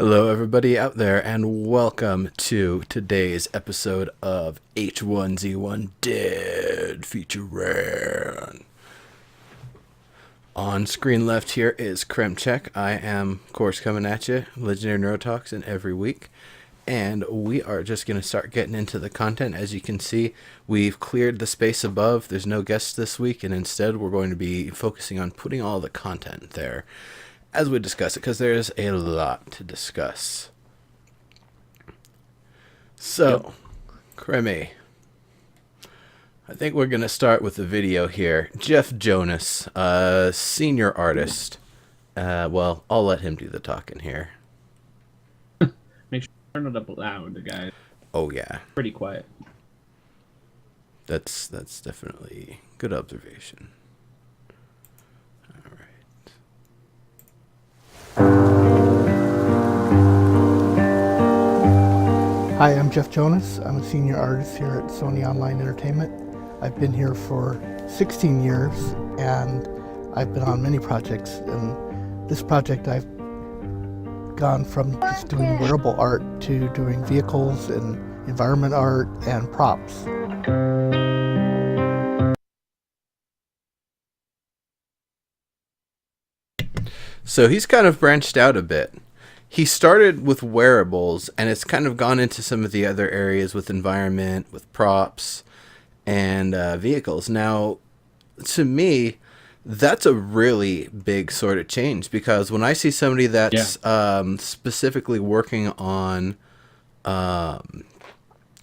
Hello, everybody out there, and welcome to today's episode of H1Z1 Dead Feature RANT. On screen left here is Kremchek. I am, of course, coming at you, Legendary Neurotoxin, every week. And we are just going to start getting into the content. As you can see, we've cleared the space above. There's no guests this week, and instead we're going to be focusing on putting all the content there as we discuss it, because there's a lot to discuss. So, Kremmy, I think we're going to start with the video here. Jeff Jonas, senior artist. Well, I'll let him do the talking here. Make sure you turn it up loud, guys. Oh, yeah. Pretty quiet. That's definitely good observation. Hi, I'm Jeff Jonas. I'm a senior artist here at Sony Online Entertainment. I've been here for 16 years and I've been on many projects. And this project I've gone from just doing wearable art to doing vehicles and environment art and props. So he's kind of branched out a bit. He started with wearables, and it's kind of gone into some of the other areas with environment, with props, and vehicles. Now, to me, that's a really big sort of change, because when I see somebody that's specifically working on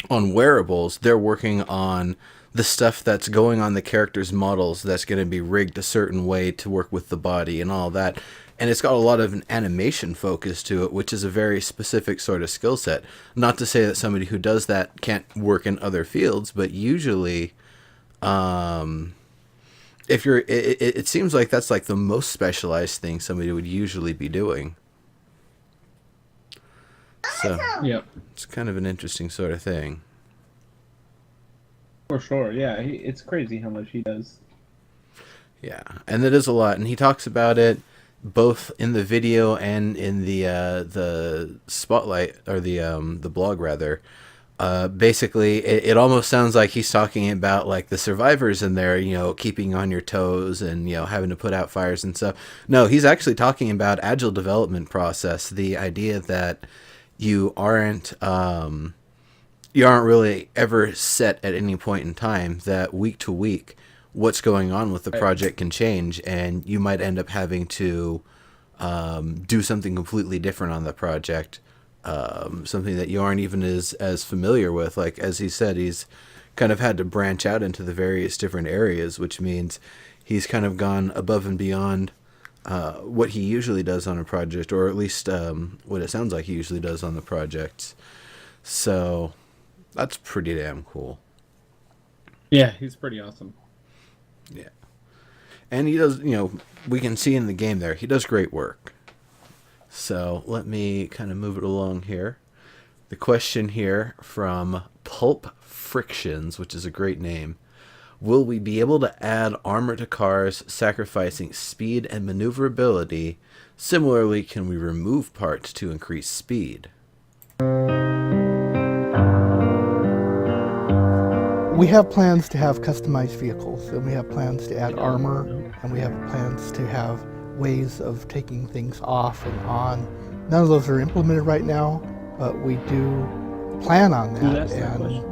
wearables, they're working on the stuff that's going on the character's models that's going to be rigged a certain way to work with the body and all that. And it's got a lot of an animation focus to it, which is a very specific sort of skill set. Not to say that somebody who does that can't work in other fields, but usually, if you're, it seems like that's like the most specialized thing somebody would usually be doing. So, it's kind of an interesting sort of thing. For sure, yeah. It's crazy how much he does. Yeah, and it is a lot, and he talks about it both in the video and in the spotlight, or the blog rather. Basically, it almost sounds like he's talking about like the survivors in there, you know, keeping on your toes and, you know, having to put out fires and stuff. No, he's actually talking about agile development process, the idea that you aren't really ever set at any point in time, that week to week what's going on with the project can change, and you might end up having to do something completely different on the project, something that you aren't even as familiar with. Like, as he said, he's kind of had to branch out into the various different areas, which means he's kind of gone above and beyond what he usually does on a project, or at least what it sounds like he usually does on the projects. So that's pretty damn cool. Yeah, he's pretty awesome. Yeah. And he does, you know, we can see in the game there, he does great work. So let me kind of move it along here. The question here from Pulp Frictions, which is a great name. Will we be able to add armor to cars, sacrificing speed and maneuverability? Similarly, can we remove parts to increase speed? We have plans to have customized vehicles, and we have plans to add armor, and we have plans to have ways of taking things off and on. None of those are implemented right now, but we do plan on that. And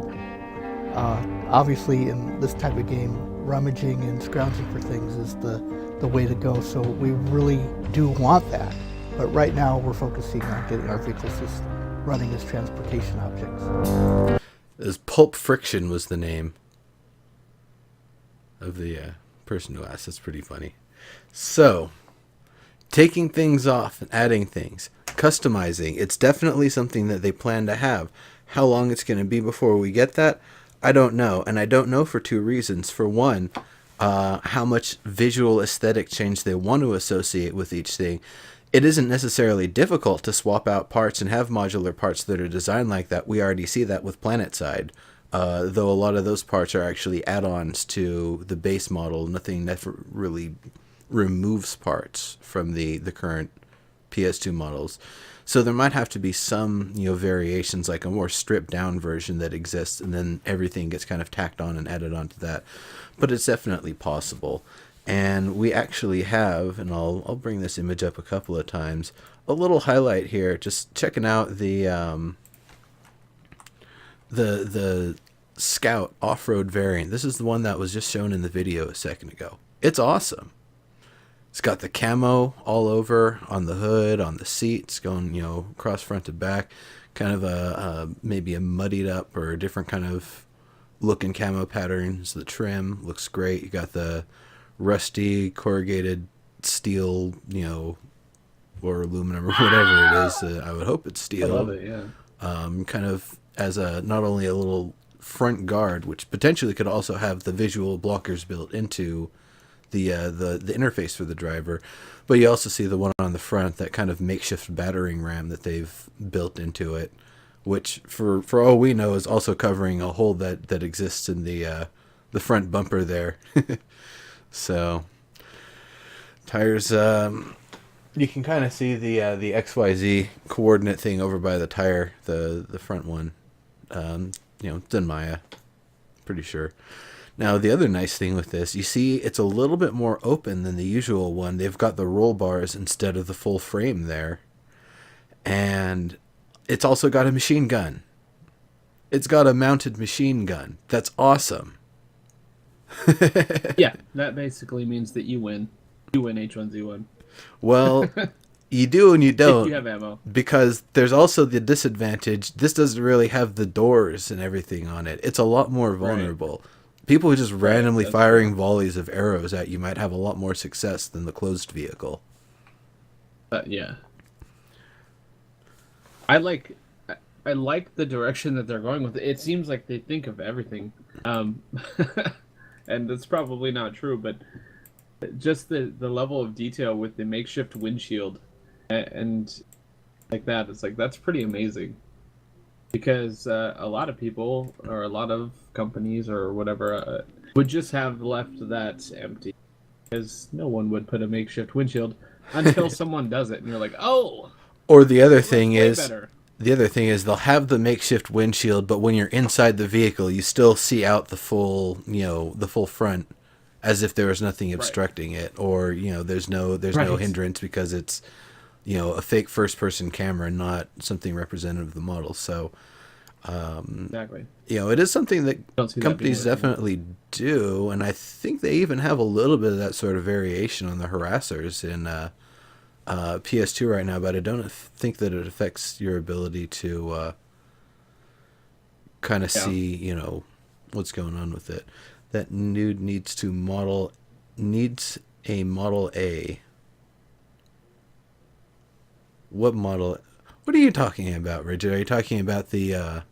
obviously, in this type of game, rummaging and scrounging for things is the way to go. So we really do want that. But right now, we're focusing on getting our vehicles just running as transportation objects. As Pulp Friction was the name of the person who asked. That's pretty funny. So, taking things off and adding things, customizing, it's definitely something that they plan to have. How long it's going to be before we get that, I don't know. And I don't know for two reasons. For one, how much visual aesthetic change they want to associate with each thing. It isn't necessarily difficult to swap out parts and have modular parts that are designed like that. We already see that with PlanetSide, though a lot of those parts are actually add-ons to the base model. Nothing that really removes parts from the current PS2 models. So there might have to be some, variations, like a more stripped down version that exists, and then everything gets kind of tacked on and added onto that. But it's definitely possible. And we actually have, and I'll bring this image up a couple of times, a little highlight here, just checking out the Scout off-road variant. This is the one that was just shown in the video a second ago. It's awesome. It's got the camo all over on the hood, on the seats, going, across front to back. Kind of maybe a muddied up or a different kind of looking camo patterns. The trim looks great. You got the rusty corrugated steel, or aluminum or whatever it is. I would hope it's steel. I love it, yeah. Kind of as not only a little front guard, which potentially could also have the visual blockers built into the interface for the driver, but you also see the one on the front, that kind of makeshift battering ram that they've built into it, which for all we know is also covering a hole that exists in the front bumper there. So tires, you can kind of see the XYZ coordinate thing over by the tire, the front one. It's in Maya, pretty sure. Now, the other nice thing with this, you see it's a little bit more open than the usual one. They've got the roll bars instead of the full frame there. And it's also got a machine gun. It's got a mounted machine gun. That's awesome. Yeah, that basically means that you win. You win H1Z1. Well, you do and you don't. If you have ammo. Because there's also the disadvantage. This doesn't really have the doors and everything on it. It's a lot more vulnerable. Right. People who just randomly firing volleys of arrows at you might have a lot more success than the closed vehicle. Yeah. I like the direction that they're going with it. It seems like they think of everything. And that's probably not true, but just the level of detail with the makeshift windshield and like that, it's like, that's pretty amazing. Because a lot of people, or a lot of companies, or whatever, would just have left that empty. Because no one would put a makeshift windshield until someone does it, and you're like, oh! Or the other thing is, better. They'll have the makeshift windshield, but when you're inside the vehicle, you still see out the full, the full front, as if there was nothing obstructing it, or there's no hindrance because it's a fake first-person camera, not something representative of the model. So, exactly. It is something that companies definitely do, and I think they even have a little bit of that sort of variation on the harassers in PS2 right now, but I don't think that it affects your ability to kind of see, what's going on with it. That nude needs a Model A. What model? What are you talking about, Richard? Are you talking about the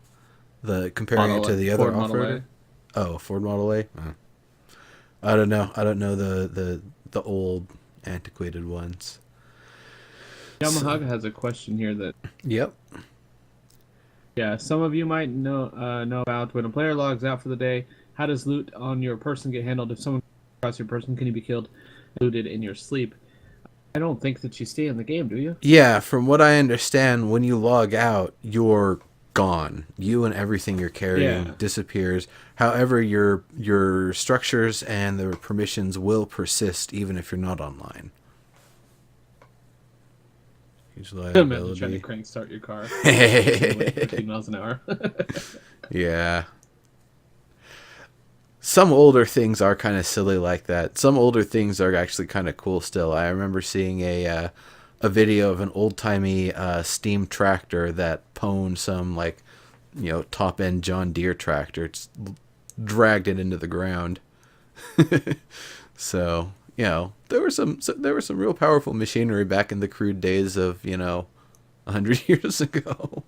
comparing it to the other off-roader? Oh, Ford Model A. Oh. I don't know. I don't know the old antiquated ones. Yamaha has a question here that. Yep. Yeah, some of you might know about when a player logs out for the day. How does loot on your person get handled? If someone across your person, can you be killed, looted in your sleep? I don't think that you stay in the game, do you? Yeah, from what I understand, when you log out, you're gone. You and everything you're carrying disappears. However, your structures and the permissions will persist even if you're not online. Huge liability. Imagine trying to crank start your car. 15 miles an hour. Yeah. Some older things are kind of silly like that. Some older things are actually kind of cool still. I remember seeing a video of an old-timey steam tractor that pwned some, top-end John Deere tractor. It's dragged it into the ground. So, there was some real powerful machinery back in the crude days of, 100 years ago.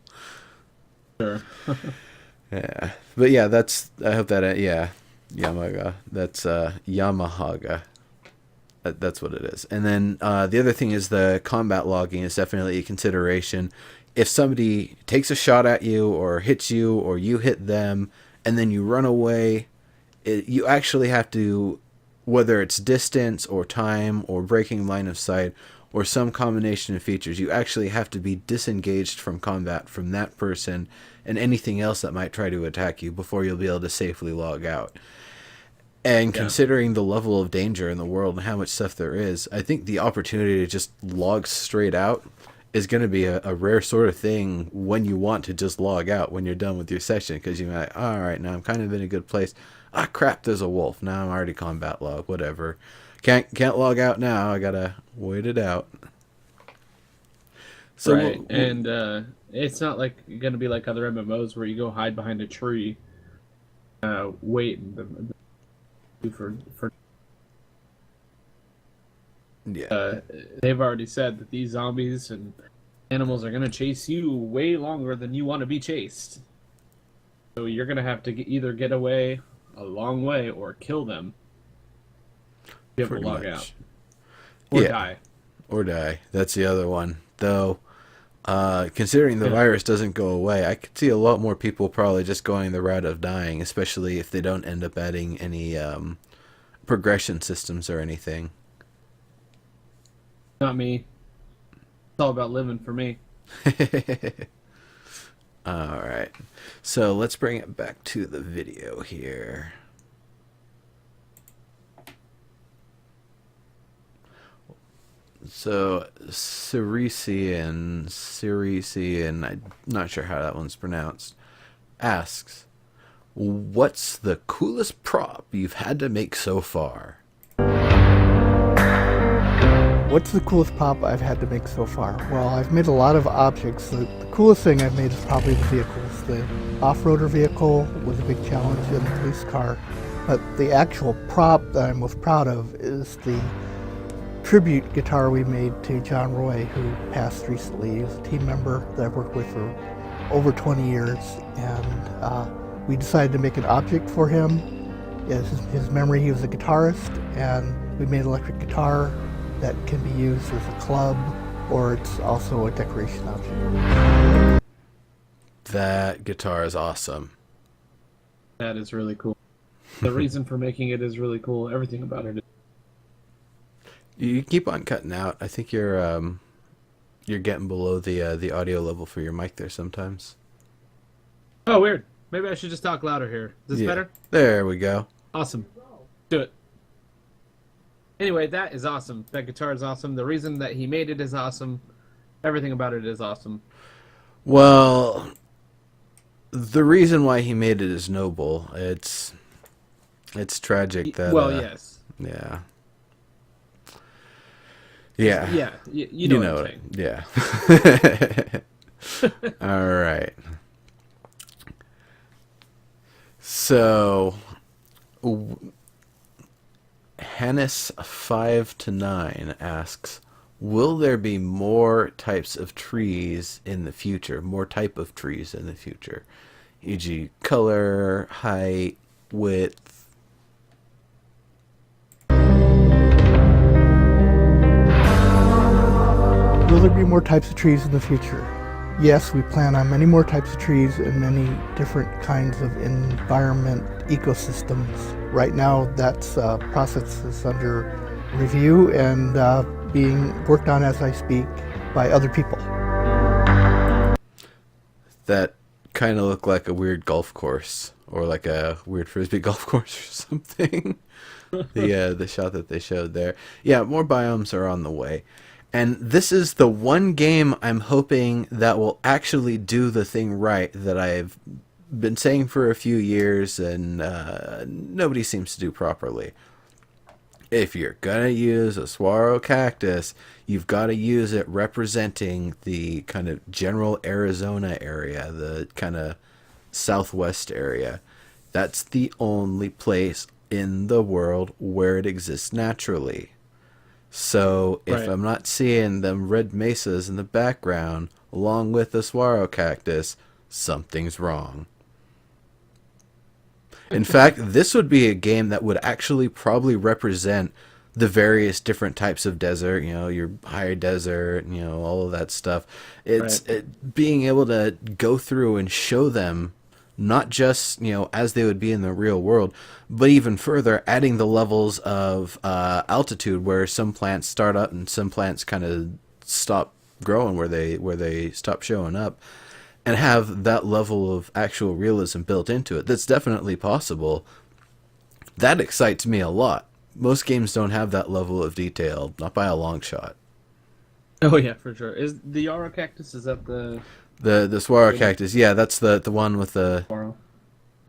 Sure. Yeah. But yeah, I hope that, Yamaha. That's Yamaha. That's what it is. And then the other thing is the combat logging is definitely a consideration. If somebody takes a shot at you or hits you or you hit them and then you run away, you actually have to, whether it's distance or time or breaking line of sight or some combination of features. You actually have to be disengaged from combat from that person and anything else that might try to attack you before you'll be able to safely log out. And considering the level of danger in the world and how much stuff there is, I think the opportunity to just log straight out is going to be a rare sort of thing when you want to just log out when you're done with your session, because you're like, all right, now I'm kind of in a good place. Ah, crap, there's a wolf. Now I'm already combat log, whatever. Can't log out now. I gotta wait it out. So right, and it's not like going to be like other MMOs where you go hide behind a tree, wait, and for yeah. They've already said that these zombies and animals are going to chase you way longer than you want to be chased. So you're going to have to either get away a long way or kill them. Be able to log out. Or die. Or die. That's the other one. Though, considering the virus doesn't go away, I could see a lot more people probably just going the route of dying, especially if they don't end up adding any progression systems or anything. Not me. It's all about living for me. Alright. So let's bring it back to the video here. So Cirician, I'm not sure how that one's pronounced, asks, what's the coolest prop you've had to make so far? What's the coolest prop I've had to make so far? Well, I've made a lot of objects. The coolest thing I've made is probably the vehicles. The off-roader vehicle was a big challenge, and the police car. But the actual prop that I'm most proud of is the tribute guitar we made to John Roy, who passed recently. He was a team member that I've worked with for over 20 years, and we decided to make an object for him. His memory, he was a guitarist, and we made an electric guitar that can be used as a club, or it's also a decoration object. That guitar is awesome. That is really cool. The reason for making it is really cool. Everything about it is. You keep on cutting out. I think you're getting below the audio level for your mic there sometimes. Oh, weird. Maybe I should just talk louder here. Is this better? There we go. Awesome. Do it. Anyway, that is awesome. That guitar is awesome. The reason that he made it is awesome. Everything about it is awesome. Well, the reason why he made it is noble. It's tragic that... Well, yes. Yeah. Yeah. Yeah, you know what I'm saying. Yeah. All right. So, Hannes5-9 asks, will there be more types of trees in the future? More type of trees in the future? E.g. color, height, width? Will there be more types of trees in the future? Yes, we plan on many more types of trees and many different kinds of environment ecosystems. Right now, that's process is under review and being worked on as I speak by other people. That kind of looked like a weird golf course, or like a weird frisbee golf course or something. The shot that they showed there. Yeah, more biomes are on the way. And this is the one game I'm hoping that will actually do the thing right that I've been saying for a few years and nobody seems to do properly. If you're going to use a saguaro cactus, you've got to use it representing the kind of general Arizona area, the kind of southwest area. That's the only place in the world where it exists naturally. So if I'm not seeing them red mesas in the background along with the saguaro cactus, something's wrong. In fact, this would be a game that would actually probably represent the various different types of desert, your higher desert, all of that stuff. It's being able to go through and show them not just, as they would be in the real world, but even further, adding the levels of altitude where some plants start up and some plants kind of stop growing, where they stop showing up, and have that level of actual realism built into it. That's definitely possible. That excites me a lot. Most games don't have that level of detail, not by a long shot. Oh yeah, for sure. Is the Yarrow cactus, is that The saguaro cactus, yeah, that's the one with Yarrow?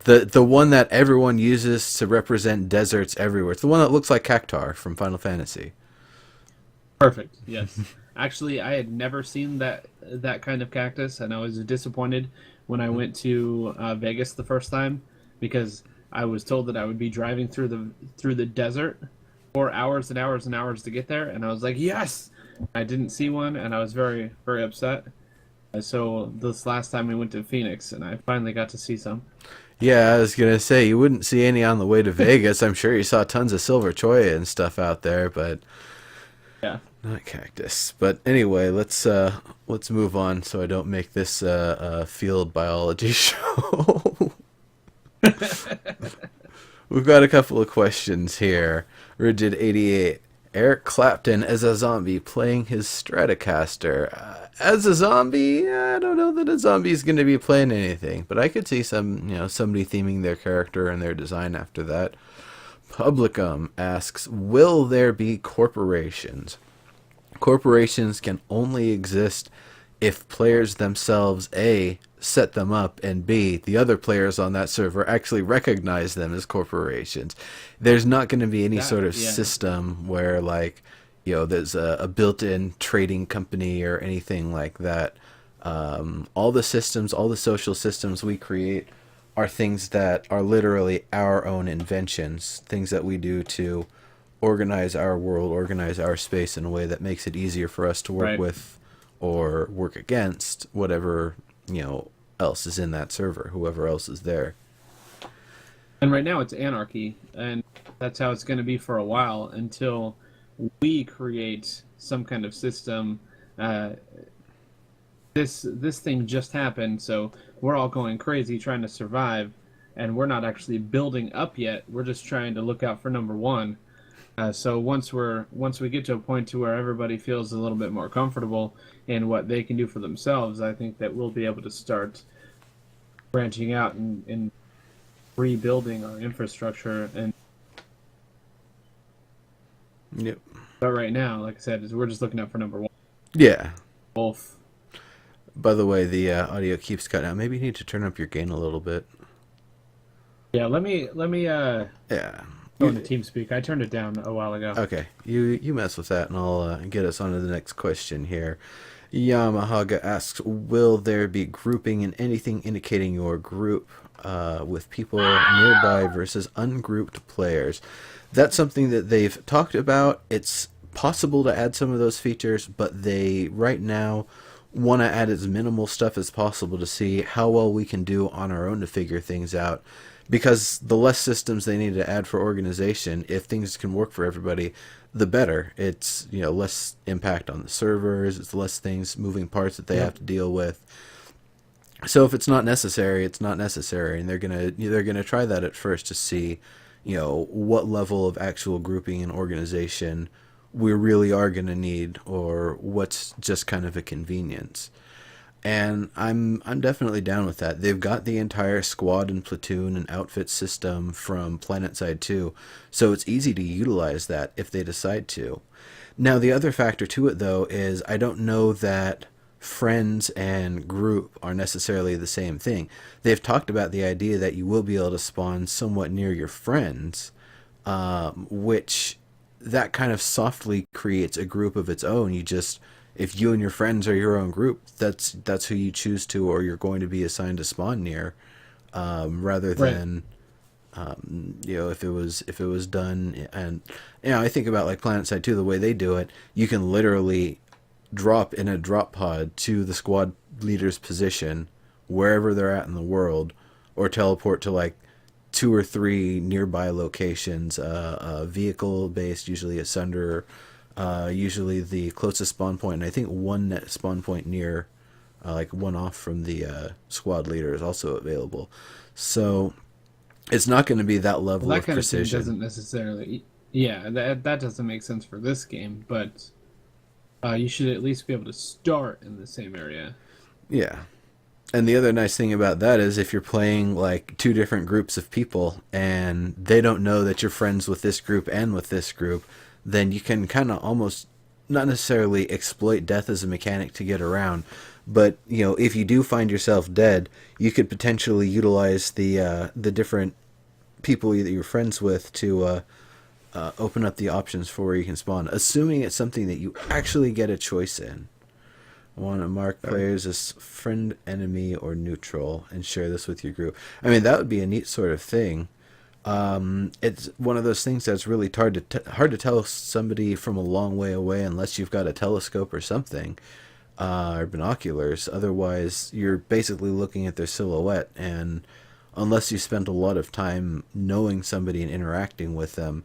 the one that everyone uses to represent deserts everywhere. It's the one that looks like Cactar from Final Fantasy. Perfect. Yes. Actually, I had never seen that kind of cactus, and I was disappointed when I went to Vegas the first time, because I was told that I would be driving through the desert for hours and hours and hours to get there, and I was like, yes. I didn't see one, and I was very, very upset. So this last time we went to Phoenix, and I finally got to see some. Yeah, I was gonna say you wouldn't see any on the way to Vegas. I'm sure you saw tons of silver choya and stuff out there, but Yeah. not cactus. But anyway, let's move on so I don't make this a field biology show. We've got a couple of questions here. Rigid88. Eric Clapton as a zombie playing his Stratocaster. As a zombie, I don't know that a zombie is going to be playing anything, but I could see somebody theming their character and their design after that. Publicum asks, will there be corporations? Corporations can only exist if players themselves, A, set them up, and B, the other players on that server actually recognize them as corporations. There's not going to be any sort of system where, like, there's a built-in trading company or anything like that. All the systems, all the social systems we create are things that are literally our own inventions, things that we do to organize our world, organize our space in a way that makes it easier for us to work with or work against whatever, else is in that server, whoever else is there. And right now it's anarchy, and that's how it's going to be for a while until we create some kind of system. This thing just happened, so we're all going crazy trying to survive, and we're not actually building up yet. We're just trying to look out for number one. So once we get to a point to where everybody feels a little bit more comfortable in what they can do for themselves, I think that we'll be able to start branching out and rebuilding our infrastructure. And Yep. but right now, like I said, we're just looking out for number one. Yeah. Both. By the way, the audio keeps cutting out. Maybe you need to turn up your gain a little bit. Yeah, let me Yeah. go into TeamSpeak. I turned it down a while ago. Okay, you mess with that, and I'll get us on to the next question here. Yamahaga asks, will there be grouping in anything indicating your group with people nearby versus ungrouped players? That's something that they've talked about. It's possible to add some of those features, but they, right now, want to add as minimal stuff as possible to see how well we can do on our own to figure things out. Because the less systems they need to add for organization, if things can work for everybody, the better. It's less impact on the servers, it's less things, moving parts that they have to deal with. So if it's not necessary, it's not necessary, and they're gonna try that at first to see, what level of actual grouping and organization we really are gonna need, or what's just kind of a convenience. And I'm definitely down with that. They've got the entire squad and platoon and outfit system from PlanetSide 2, so it's easy to utilize that if they decide to. Now, the other factor to it, though, is I don't know that friends and group are necessarily the same thing. They've talked about the idea that you will be able to spawn somewhat near your friends, which that kind of softly creates a group of its own. If you and your friends are your own group, that's who you choose to, or you're going to be assigned to spawn near, rather than, if it was done. And I think about like PlanetSide 2, the way they do it, you can literally drop in a drop pod to the squad leader's position wherever they're at in the world, or teleport to like 2 or 3 nearby locations, vehicle based, usually a Sunder. Usually the closest spawn point, and I think one spawn point near like one off from the squad leader is also available. So it's not going to be that level Well, that of kind of thing precision. doesn't necessarily. Yeah, that doesn't make sense for this game, but you should at least be able to start in the same area. Yeah. And the other nice thing about that is if you're playing like two different groups of people and they don't know that you're friends with this group and with this group, then you can kind of almost not necessarily exploit death as a mechanic to get around, but if you do find yourself dead, you could potentially utilize the different people that you're friends with to open up the options for where you can spawn, assuming it's something that you actually get a choice in. I want to mark players as friend, enemy, or neutral and share this with your group. I mean, that would be a neat sort of thing. It's one of those things that's really hard to tell somebody from a long way away unless you've got a telescope or something, or binoculars. Otherwise, you're basically looking at their silhouette, and unless you spent a lot of time knowing somebody and interacting with them,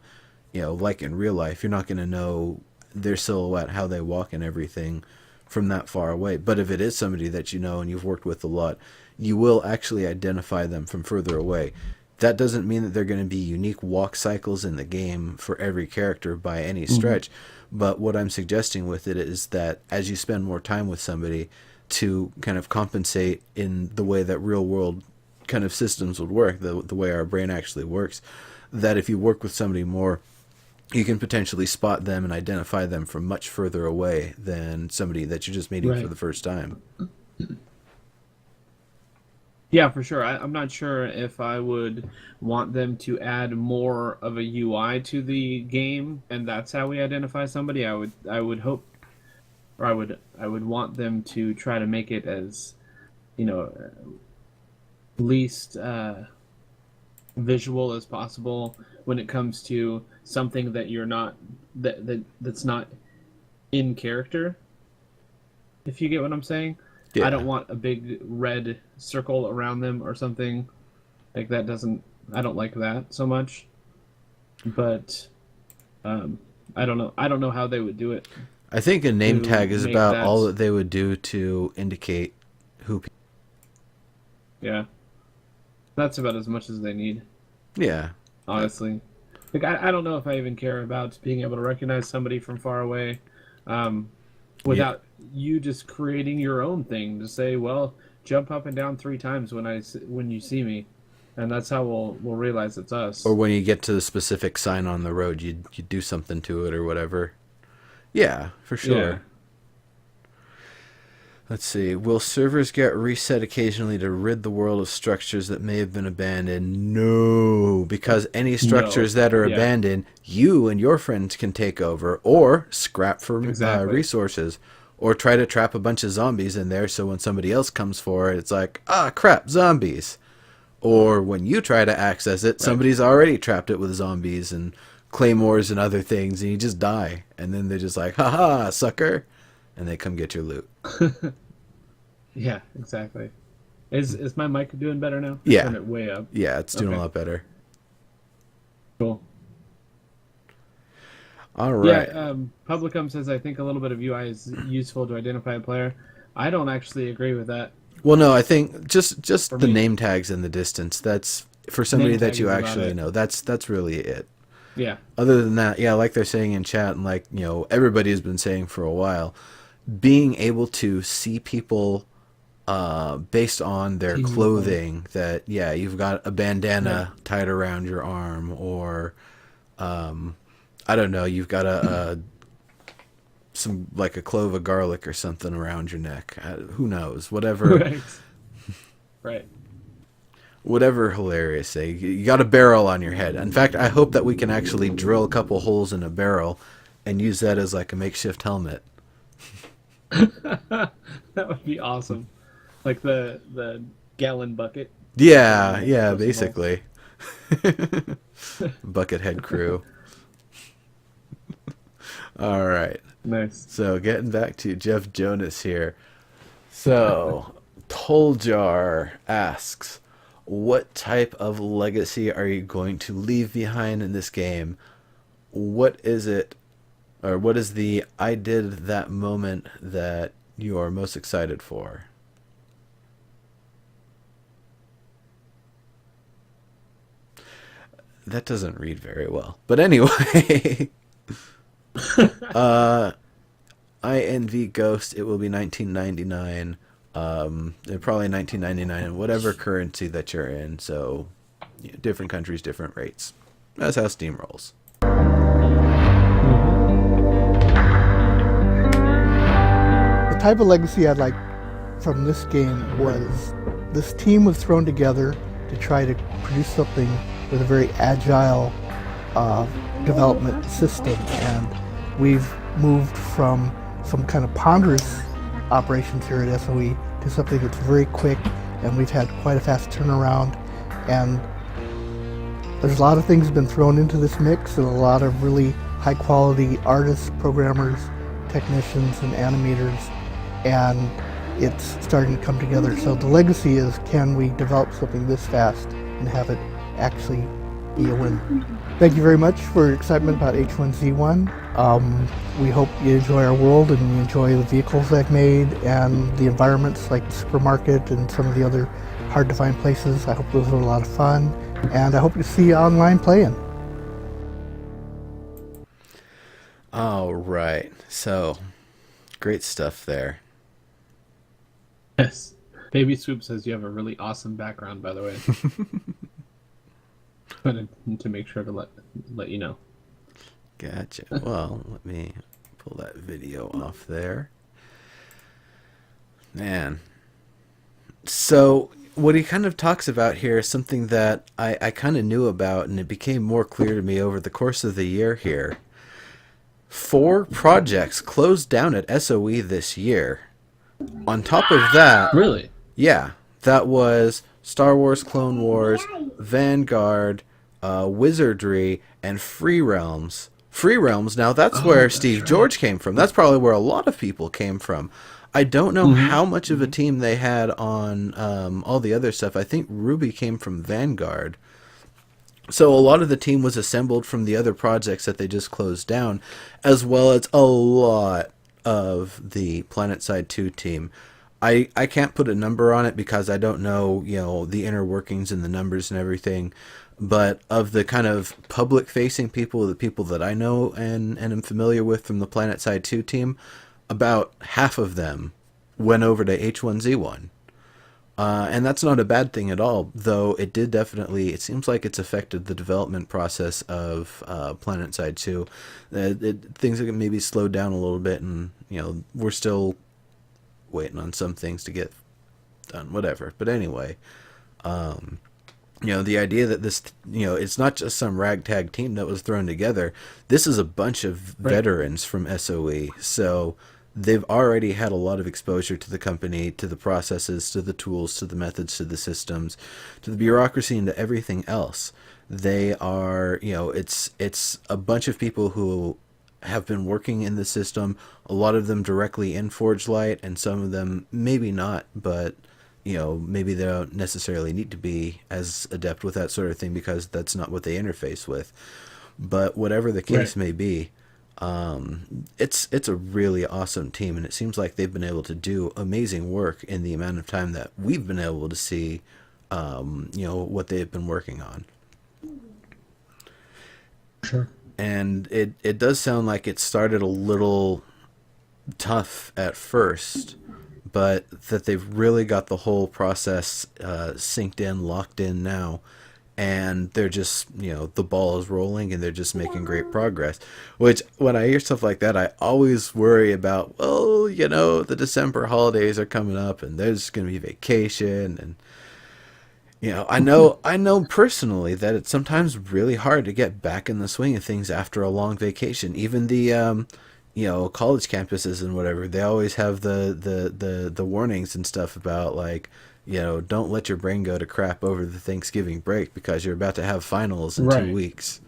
like in real life, you're not going to know their silhouette, how they walk and everything from that far away. But if it is somebody that you know and you've worked with a lot, you will actually identify them from further away. That doesn't mean that they're going to be unique walk cycles in the game for every character by any stretch. But what I'm suggesting with it is that as you spend more time with somebody, to kind of compensate in the way that real world kind of systems would work, the way our brain actually works, that if you work with somebody more, you can potentially spot them and identify them from much further away than somebody that you're just meeting for the first time. Yeah, for sure. I'm not sure if I would want them to add more of a UI to the game, and that's how we identify somebody. I would hope, or I would want them to try to make it as, least visual as possible when it comes to something that you're not that's not in character. If you get what I'm saying. Yeah. I don't want a big red circle around them or something like that. I don't like that so much. But I don't know. I don't know how they would do it. I think a name tag is about all that they would do to indicate who. Yeah, that's about as much as they need. Yeah, honestly, like I don't know if I even care about being able to recognize somebody from far away. Without you just creating your own thing to say, well, jump up and down 3 times when you see me, and that's how we'll realize it's us. Or when you get to the specific sign on the road, you do something to it or whatever. Yeah, for sure. Yeah. Let's see. Will servers get reset occasionally to rid the world of structures that may have been abandoned? No, because any structures that are abandoned, you and your friends can take over or scrap for resources, or try to trap a bunch of zombies in there so when somebody else comes for it, it's like, crap, zombies. Or when you try to access it, somebody's already trapped it with zombies and claymores and other things, and you just die. And then they're just like, ha-ha, sucker. And they come get your loot. Yeah, exactly. Is my mic doing better now? Yeah. Turn it way up. Yeah, it's doing a lot better. Cool. All right. Yeah, Publicum says, I think a little bit of UI is useful to identify a player. I don't actually agree with that. Well, no, I think just the name tags in the distance. That's for somebody that you actually know. That's really it. Yeah. Other than that, yeah, like they're saying in chat, and like everybody has been saying for a while, being able to see people based on their clothing, that you've got a bandana tied around your arm, or I don't know, you've got a clove of garlic or something around your neck. Who knows? Whatever. Right. Whatever hilarious. You got a barrel on your head. In fact, I hope that we can actually drill a couple holes in a barrel and use that as like a makeshift helmet. That would be awesome. Like the gallon bucket. Yeah, basically. Buckethead crew. All right. Nice. So getting back to Jeff Jonas here. So Toljar asks, what type of legacy are you going to leave behind in this game? What is it, or what is the I did that moment that you are most excited for? That doesn't read very well. But anyway, INV Ghost, it will be 1999. Probably 1999 in whatever currency that you're in. So, different countries, different rates. That's how Steam rolls. The type of legacy I'd like from this game was this team was thrown together to try to produce something with a very agile development system, and we've moved from some kind of ponderous operations here at SOE to something that's very quick, and we've had quite a fast turnaround, and there's a lot of things been thrown into this mix, and a lot of really high quality artists, programmers, technicians, and animators, and it's starting to come together. So the legacy is, can we develop something this fast and have it actually be a win? Thank you very much for your excitement about H1Z1. We hope you enjoy our world and you enjoy the vehicles I've made and the environments like the supermarket and some of the other hard to find places. I hope those are a lot of fun, and I hope to see you online playing. All right. So, great stuff there. Yes. Baby Swoop says you have a really awesome background, by the way. Wanted to make sure to let you know. Gotcha. Well, let me pull that video off there. Man. So, what he kind of talks about here is something that I kind of knew about, and it became more clear to me over the course of the year here. 4 projects closed down at SOE this year. On top of that... Really? Yeah. That was Star Wars Clone Wars, Vanguard, Wizardry, and Free Realms. Free Realms, now that's where Steve right. George came from. That's probably where a lot of people came from. I don't know how much of a team they had on all the other stuff. I think Ruby came from Vanguard. So a lot of the team was assembled from the other projects that they just closed down, as well as a lot of the PlanetSide 2 team. I can't put a number on it because I don't know, the inner workings and the numbers and everything. But of the kind of public-facing people, the people that I know and am familiar with from the PlanetSide 2 team, about half of them went over to H1Z1. And that's not a bad thing at all, though it did definitely, it seems like it's affected the development process of PlanetSide 2. Things have maybe slowed down a little bit, and, we're still waiting on some things to get done, whatever. But anyway, the idea that this, it's not just some ragtag team that was thrown together. This is a bunch of veterans from SOE. So they've already had a lot of exposure to the company, to the processes, to the tools, to the methods, to the systems, to the bureaucracy, and to everything else. They are, it's a bunch of people who have been working in the system, a lot of them directly in Forge Light, and some of them maybe not, but maybe they don't necessarily need to be as adept with that sort of thing because that's not what they interface with. But whatever the case may be, it's a really awesome team, and it seems like they've been able to do amazing work in the amount of time that we've been able to see, what they've been working on. Sure. And it does sound like it started a little tough at first, but that they've really got the whole process synced in, locked in now, and they're just, the ball is rolling and they're just making great progress. Which, when I hear stuff like that, I always worry about, the December holidays are coming up and there's going to be vacation, and I know personally that it's sometimes really hard to get back in the swing of things after a long vacation. Even the college campuses and whatever, they always have the warnings and stuff about, like, don't let your brain go to crap over the Thanksgiving break because you're about to have finals in 2 weeks.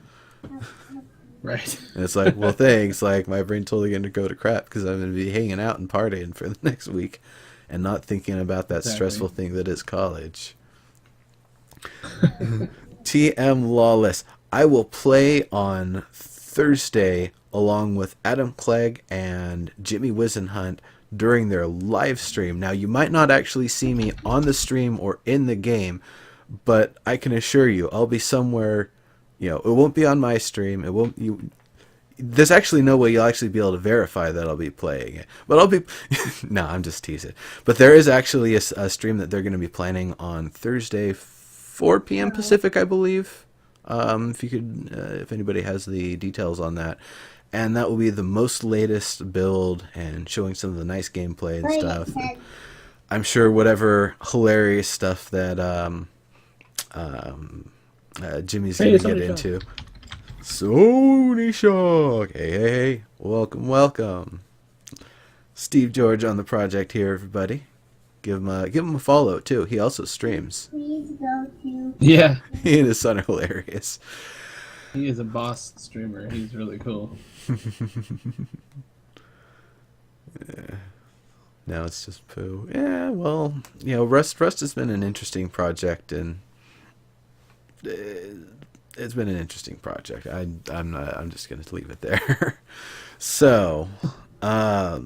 Right. And it's like, well, thanks. Like, my brain's totally going to go to crap because I'm going to be hanging out and partying for the next week and not thinking about that stressful thing that is college. TM Lawless. I will play on Thursday along with Adam Clegg and Jimmy Wisenhunt during their live stream. Now, you might not actually see me on the stream or in the game, but I can assure you I'll be somewhere it won't be on my stream. It won't. There's actually no way you'll actually be able to verify that I'll be playing it. But I'll be... No, I'm just teasing. But there is actually a stream that they're going to be planning on Thursday, 4 p.m. Pacific, I believe. If anybody has the details on that. And that will be the most latest build and showing some of the nice gameplay and stuff. And I'm sure whatever hilarious stuff that Jimmy's going to get into. Sony Shock! Hey, welcome. Steve George on the project here, everybody. Give him a follow, too. He also streams. Please go to... Yeah. He and his son are hilarious. He is a boss streamer. He's really cool. Yeah. Now it's just poo. Yeah, well, Rust has been an interesting project, and it's been an interesting project. I'm just gonna leave it there. So, I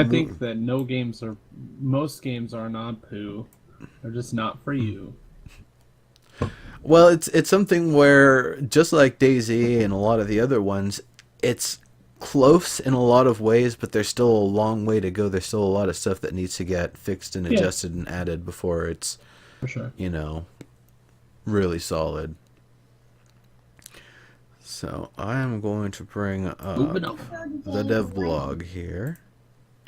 think that most games are not poo. They're just not for you. Well, it's something where, just like DayZ and a lot of the other ones, it's close in a lot of ways, but there's still a long way to go. There's still a lot of stuff that needs to get fixed and adjusted and added before it's, for sure, really solid. So I'm going to bring up the dev blog here.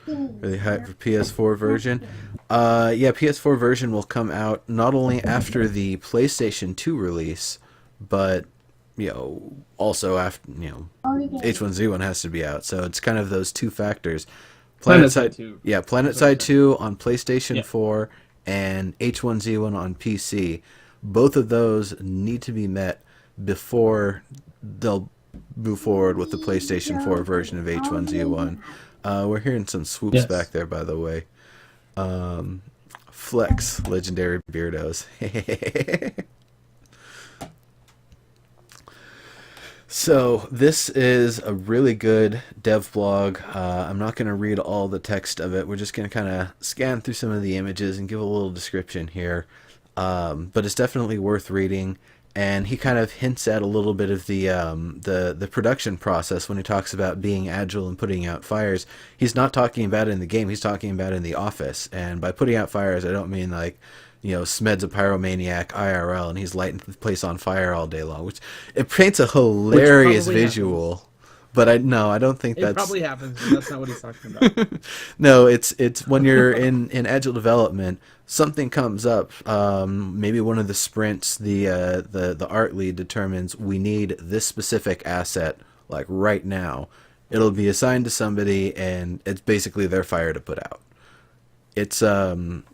Really hyped for PS4 version. PS4 version will come out not only after the PlayStation 2 release, but also after H1Z1 has to be out. So it's kind of those two factors. PlanetSide 2. Yeah, PlanetSide 2 on PlayStation 4 and H1Z1 on PC. Both of those need to be met before they'll move forward with the PlayStation 4 version of H1Z1. We're hearing some swoops back there, by the way. Flex, legendary beardos. So this is a really good dev blog. I'm not going to read all the text of it. We're just going to kind of scan through some of the images and give a little description here. But it's definitely worth reading. And he kind of hints at a little bit of the production process when he talks about being agile and putting out fires. He's not talking about it in the game. He's talking about it in the office. And by putting out fires, I don't mean like, Smed's a pyromaniac IRL and he's lighting the place on fire all day long, which it paints a hilarious visual. Happens. But I don't think that's... It probably happens, but that's not what he's talking about. No, it's when you're in agile development, something comes up. Maybe one of the sprints, the art lead determines we need this specific asset like right now. It'll be assigned to somebody, and it's basically their fire to put out. It's I'm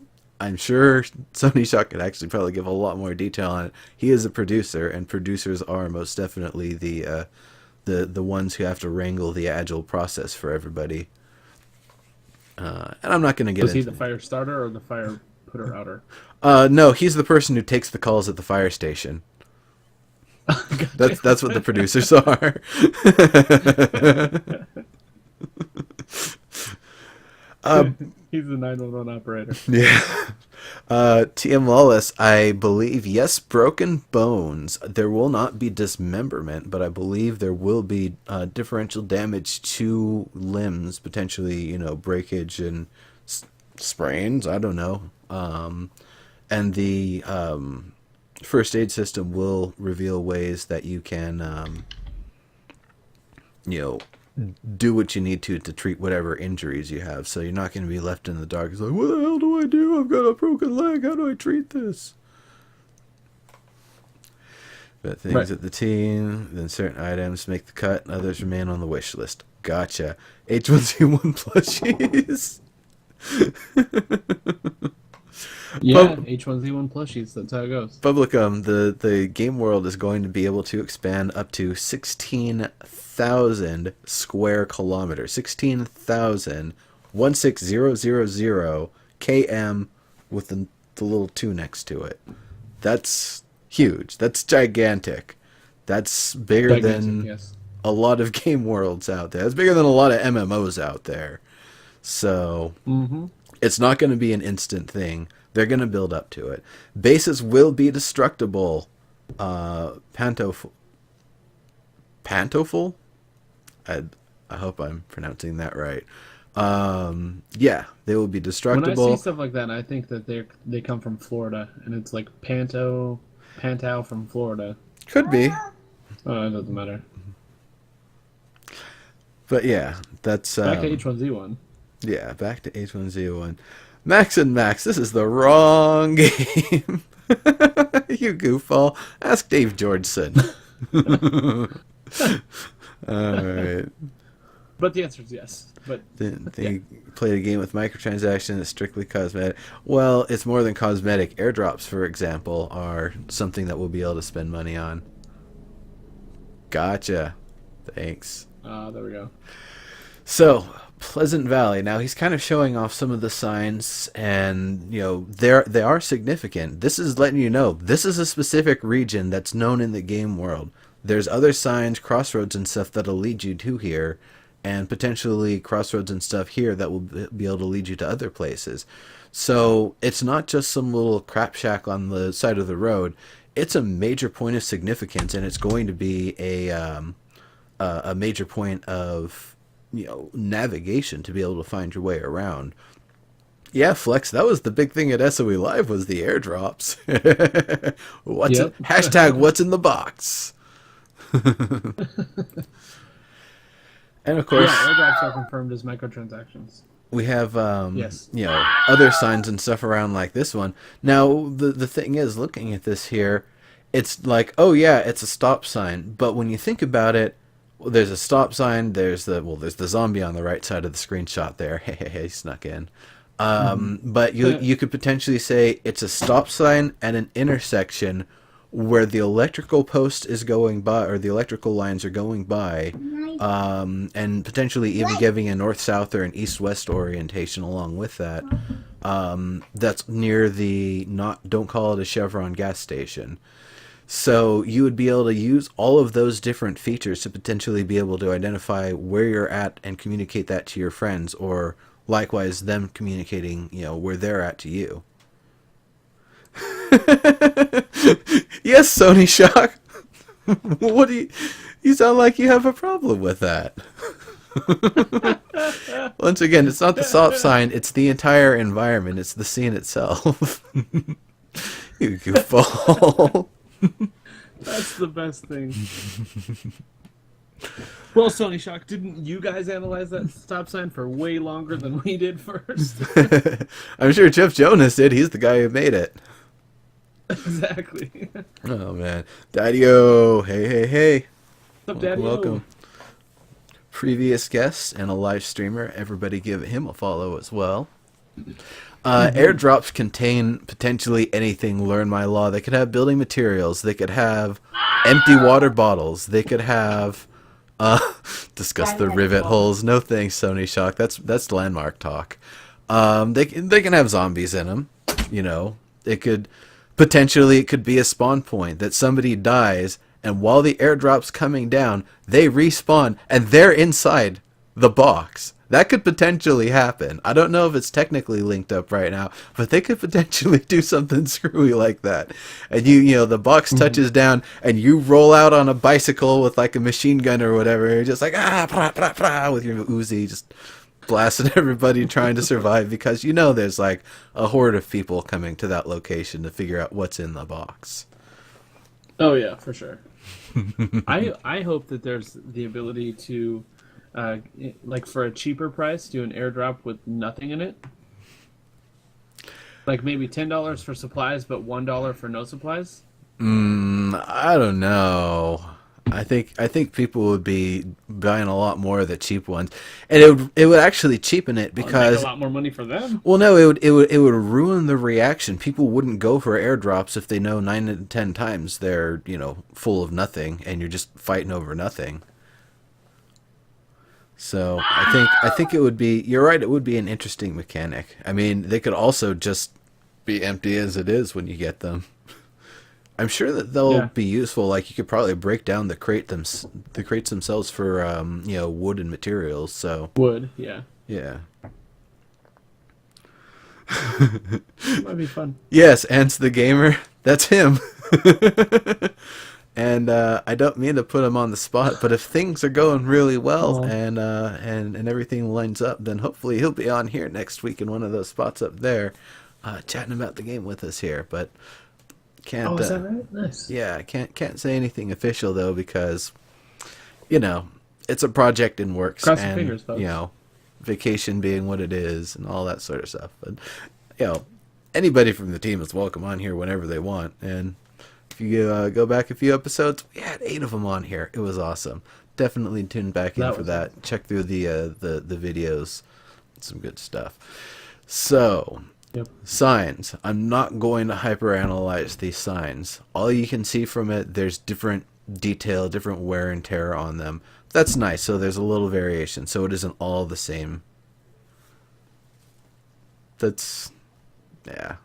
sure Sony Shock could actually probably give a lot more detail on it. He is a producer, and producers are most definitely the ones who have to wrangle the agile process for everybody. And I'm not going to get into... Was he the fire starter or the fire putter outer? No, he's the person who takes the calls at the fire station. That's what the producers are. He's the 911 operator. Yeah. TM Lawless, I believe, yes, broken bones. There will not be dismemberment, but I believe there will be differential damage to limbs, potentially, breakage and sprains. I don't know. And the first aid system will reveal ways that you can, do what you need to treat whatever injuries you have. So you're not going to be left in the dark. It's like, what the hell do I do? I've got a broken leg. How do I treat this? But things at the team, then certain items make the cut, and others remain on the wish list. Gotcha. H1Z1 plushies. Yeah, H1Z1 plushies. That's how it goes. Publicum, the game world is going to be able to expand up to 16,000 square kilometers. 16,000, 16000 km with the little 2 next to it. That's huge. That's gigantic. That's bigger than a lot of game worlds out there. That's bigger than a lot of MMOs out there. So it's not going to be an instant thing. They're going to build up to it. Bases will be destructible. Panto Pantoful. I hope I'm pronouncing that right. Yeah, they will be When I destructible. see stuff like that, I think that they come from Florida, and it's like Panto from Florida. Could be. Oh, it doesn't matter. But yeah, that's Back to H1Z1. yeah, back to H1Z1. Max and Max, this is the wrong game. You goofball. Ask Dave Georgeson. Alright. But the answer is yes. But They played a game with microtransactions that's strictly cosmetic. Well, it's more than cosmetic. Airdrops, for example, are something that we'll be able to spend money on. Gotcha. Thanks. there we go. So, Pleasant Valley. Now he's kind of showing off some of the signs, and they are significant. This is letting you know this is a specific region that's known in the game world. There's other signs, crossroads and stuff that'll lead you to here, and potentially crossroads and stuff here that will be able to lead you to other places. So it's not just some little crap shack on the side of the road. It's a major point of significance, and it's going to be a major point of navigation to be able to find your way around. Yeah, Flex, that was the big thing at SOE Live, was the airdrops. Hashtag what's in the box. And of course, airdrops are confirmed as microtransactions. we have Yes. other signs and stuff around like this one. Now the thing is, looking at this here, it's like, oh yeah, it's a stop sign, but when you think about it, there's a stop sign, there's the zombie on the right side of the screenshot there. Hey, he snuck in. But you could potentially say it's a stop sign and an intersection where the electrical post is going by, or the electrical lines are going by, and potentially even giving a north-south or an east-west orientation along with that. That's near the don't call it a Chevron gas station. So you would be able to use all of those different features to potentially be able to identify where you're at and communicate that to your friends, or likewise them communicating, where they're at to you. Yes, Sony Shock. What do you sound like you have a problem with that? Once again, it's not the stop sign, it's the entire environment, it's the scene itself. You goofball. That's the best thing. Well, Sony Shock, didn't you guys analyze that stop sign for way longer than we did first? I'm sure Jeff Jonas did. He's the guy who made it. Exactly. Oh, man. Daddy-o. Hey. What's up, Daddy? Welcome. Previous guest and a live streamer. Everybody give him a follow as well. Airdrops contain potentially anything. Learn my law. They could have building materials. They could have empty water bottles. They could have discuss the rivet holes. No thanks, Sony Shock. That's landmark talk. They can have zombies in them. It could be a spawn point that somebody dies, and while the airdrop's coming down, they respawn and they're inside the box. That could potentially happen. I don't know if it's technically linked up right now, but they could potentially do something screwy like that. And the box touches down, and you roll out on a bicycle with like a machine gun or whatever. You're just like, prah, prah, prah, with your Uzi, just blasting everybody trying to survive, because there's like a horde of people coming to that location to figure out what's in the box. Oh yeah, for sure. I hope that there's the ability to, like for a cheaper price, do an airdrop with nothing in it. Like maybe $10 for supplies, but $1 for no supplies. I don't know. I think people would be buying a lot more of the cheap ones, and it would actually cheapen it because make a lot more money for them. Well, no, it would ruin the reaction. People wouldn't go for airdrops if they know 9 to 10 times they're full of nothing, and you're just fighting over nothing. So I think it would be. You're right. It would be an interesting mechanic. I mean, they could also just be empty as it is when you get them. I'm sure that they'll be useful. Like you could probably break down the crates themselves for wood and materials. So wood, yeah. Might be fun. Yes, Ants the gamer. That's him. And I don't mean to put him on the spot, but if things are going really well Oh. and everything lines up, then hopefully he'll be on here next week in one of those spots up there, chatting about the game with us here. But can't, Oh, is that right? Nice. yeah, can't say anything official though because, you know, it's a project in works, Cross your and fingers, folks. you know, vacation being what it is, and all that sort of stuff. But you know, anybody from the team is welcome on here whenever they want, and. If you go back a few episodes, we had 8 of them on here. It was awesome. Definitely tune back in That for was that. Check through the videos. Some good stuff. So, Yep. signs. I'm not going to hyperanalyze these signs. All you can see from it, there's different detail, different wear and tear on them. That's nice. So there's a little variation. So it isn't all the same. That's, yeah.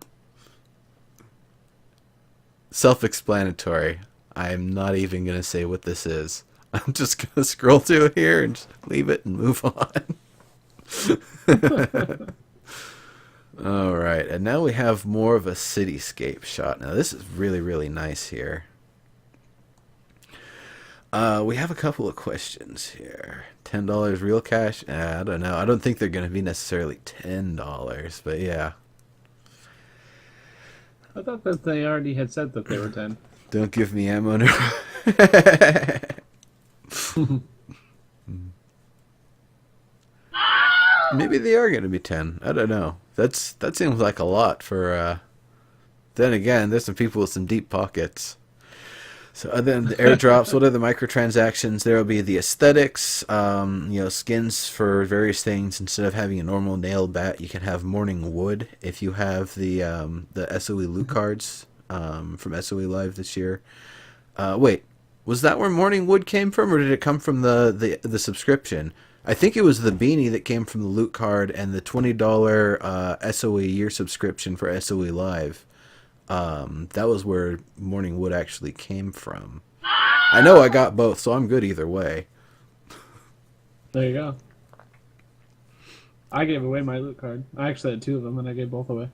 Self-explanatory. I'm not even going to say what this is. I'm just going to scroll to here and just leave it and move on. All right, and now we have more of a cityscape shot. Now this is really, really nice here. We have a couple of questions here. $10 real cash? I don't know. I don't think they're going to be necessarily $10, but yeah. I thought that they already had said that they were 10. Don't give me ammo. No. Maybe they are going to be 10. I don't know. That seems like a lot for. Then again, there's some people with some deep pockets. So other than the airdrops, what are the microtransactions? There will be the aesthetics, skins for various things. Instead of having a normal nail bat, you can have morning wood if you have the SOE loot cards from SOE Live this year. Wait, was that where morning wood came from, or did it come from the subscription? I think it was the beanie that came from the loot card and the $20 SOE year subscription for SOE Live. That was where morning wood actually came from. I know I got both, so I'm good either way. There you go. I gave away my loot card. I actually had 2 of them, and I gave both away.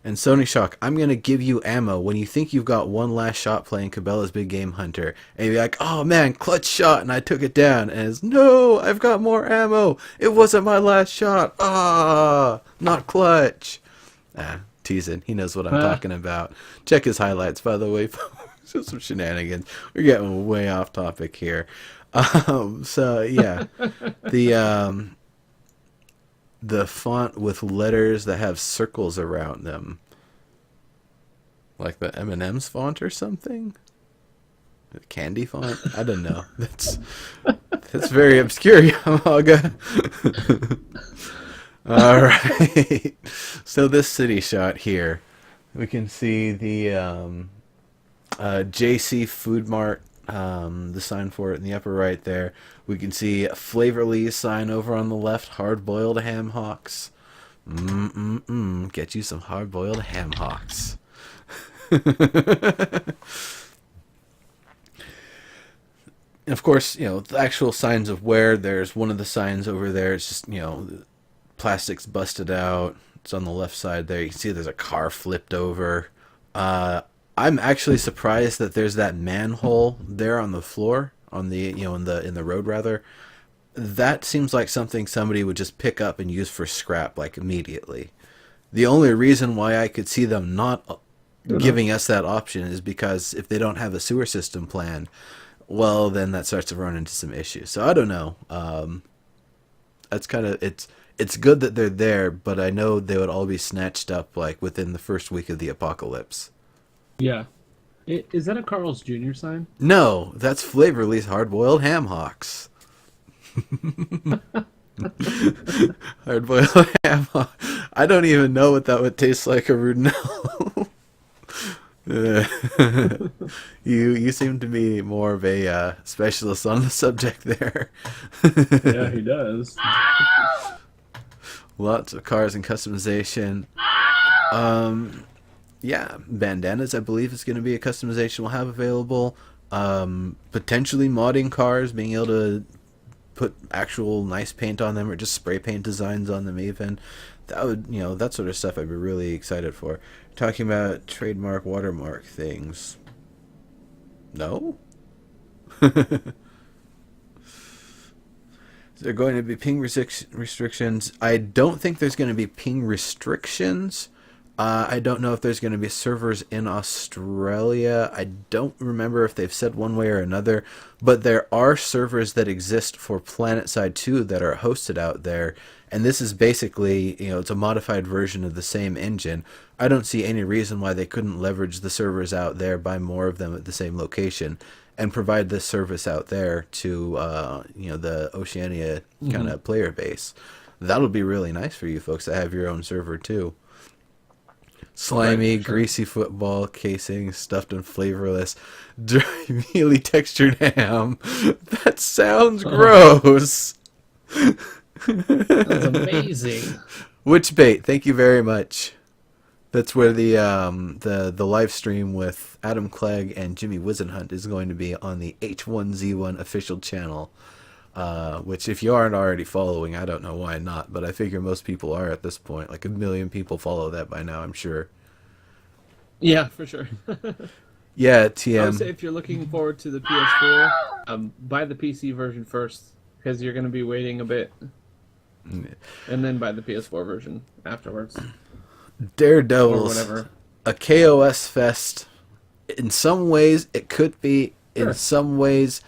And Sony Shock, I'm going to give you ammo when you think you've got one last shot playing Cabela's Big Game Hunter. And you'll be like, oh man, clutch shot, and I took it down. And it's, no, I've got more ammo. It wasn't my last shot. Not clutch. Teasing. He knows what I'm talking about. Check his highlights, by the way. Just some shenanigans. We're getting way off topic here. So, yeah. The font with letters that have circles around them. Like the M&M's font or something? The candy font? I don't know. That's very obscure, Yamaga. All right. So this city shot here, we can see the JC Food Mart, the sign for it in the upper right there. We can see Flavorly's sign over on the left, hard-boiled ham hocks. Get you some hard-boiled ham hocks. Of course, the actual signs of wear, there's one of the signs over there. It's just, plastic's busted out. It's on the left side there. You can see there's a car flipped over. I'm actually surprised that there's that manhole there on the floor, on the in the road rather. That seems like something somebody would just pick up and use for scrap like immediately. The only reason why I could see them not giving us that option is because if they don't have a sewer system planned, well then that starts to run into some issues. So I don't know. That's kind of it's good that they're there, but I know they would all be snatched up like within the first week of the apocalypse. Yeah. Is that a Carl's Jr. sign? No, that's Flavorly's hard-boiled ham hocks. Hard-boiled ham hocks. I don't even know what that would taste like, a Rudnell. You seem to be more of a specialist on the subject there. Yeah, he does. Lots of cars and customization. Yeah, bandanas, I believe, is going to be a customization we'll have available. Potentially modding cars, being able to put actual nice paint on them or just spray paint designs on them even. That would, that sort of stuff I'd be really excited for. Talking about trademark, watermark things. No? Is there going to be ping restrictions? I don't think there's going to be ping restrictions. I don't know if there's going to be servers in Australia. I don't remember if they've said one way or another, but there are servers that exist for PlanetSide 2 that are hosted out there, and this is basically, it's a modified version of the same engine. I don't see any reason why they couldn't leverage the servers out there, buy more of them at the same location, and provide this service out there to, the Oceania kind of player base. That'll be really nice for you folks to have your own server too. Slimy, right, greasy football casing stuffed and flavorless, dry, mealy textured ham. That sounds gross. That's amazing. Witch bait, thank you very much. That's where the live stream with Adam Clegg and Jimmy Wizenhunt is going to be on the H1Z1 official channel. Which, if you aren't already following, I don't know why not, but I figure most people are at this point. Like 1 million people follow that by now, I'm sure. Yeah, for sure. Yeah, TM. I would say if you're looking forward to the PS4, buy the PC version first, because you're going to be waiting a bit. And then buy the PS4 version afterwards. Daredevils. Or whatever. A KOS fest. In some ways, it could be. In some ways,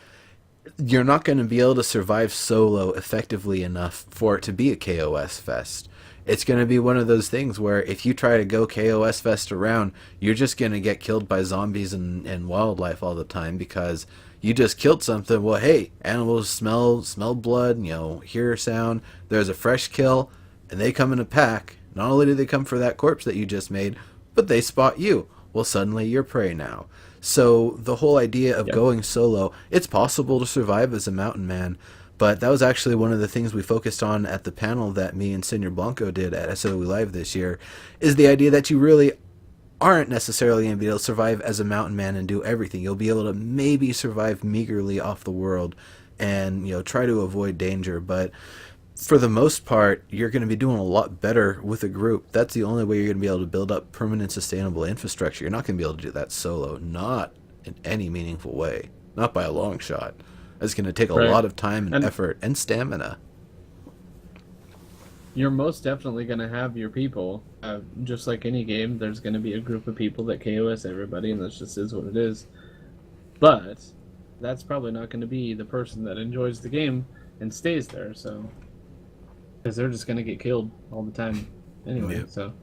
you're not going to be able to survive solo effectively enough for it to be a KOS fest. It's going to be one of those things where if you try to go KOS fest around, you're just going to get killed by zombies and wildlife all the time because you just killed something. Well, hey, animals smell blood, hear sound. There's a fresh kill, and they come in a pack. Not only do they come for that corpse that you just made, but they spot you. Well, suddenly you're prey now. So the whole idea of going solo, it's possible to survive as a mountain man, but that was actually one of the things we focused on at the panel that me and Senor Blanco did at SOE Live this year, is the idea that you really aren't necessarily going to be able to survive as a mountain man and do everything. You'll be able to maybe survive meagerly off the world and, try to avoid danger, but for the most part, you're going to be doing a lot better with a group. That's the only way you're going to be able to build up permanent, sustainable infrastructure. You're not going to be able to do that solo, not in any meaningful way, not by a long shot. It's going to take a lot of time and effort and stamina. You're most definitely going to have your people. Just like any game, there's going to be a group of people that KOS everybody, and that just is what it is. But that's probably not going to be the person that enjoys the game and stays there, so... Because they're just going to get killed all the time anyway. So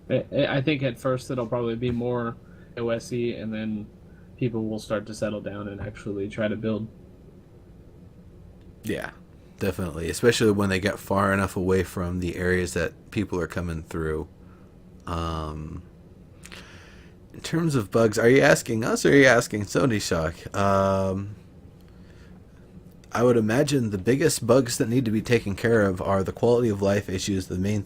I think at first it'll probably be more OSE, and then people will start to settle down and actually try to build. Yeah, definitely. Especially when they get far enough away from the areas that people are coming through. In terms of bugs, are you asking us or are you asking Sony Shock? I would imagine the biggest bugs that need to be taken care of are the quality of life issues. The main,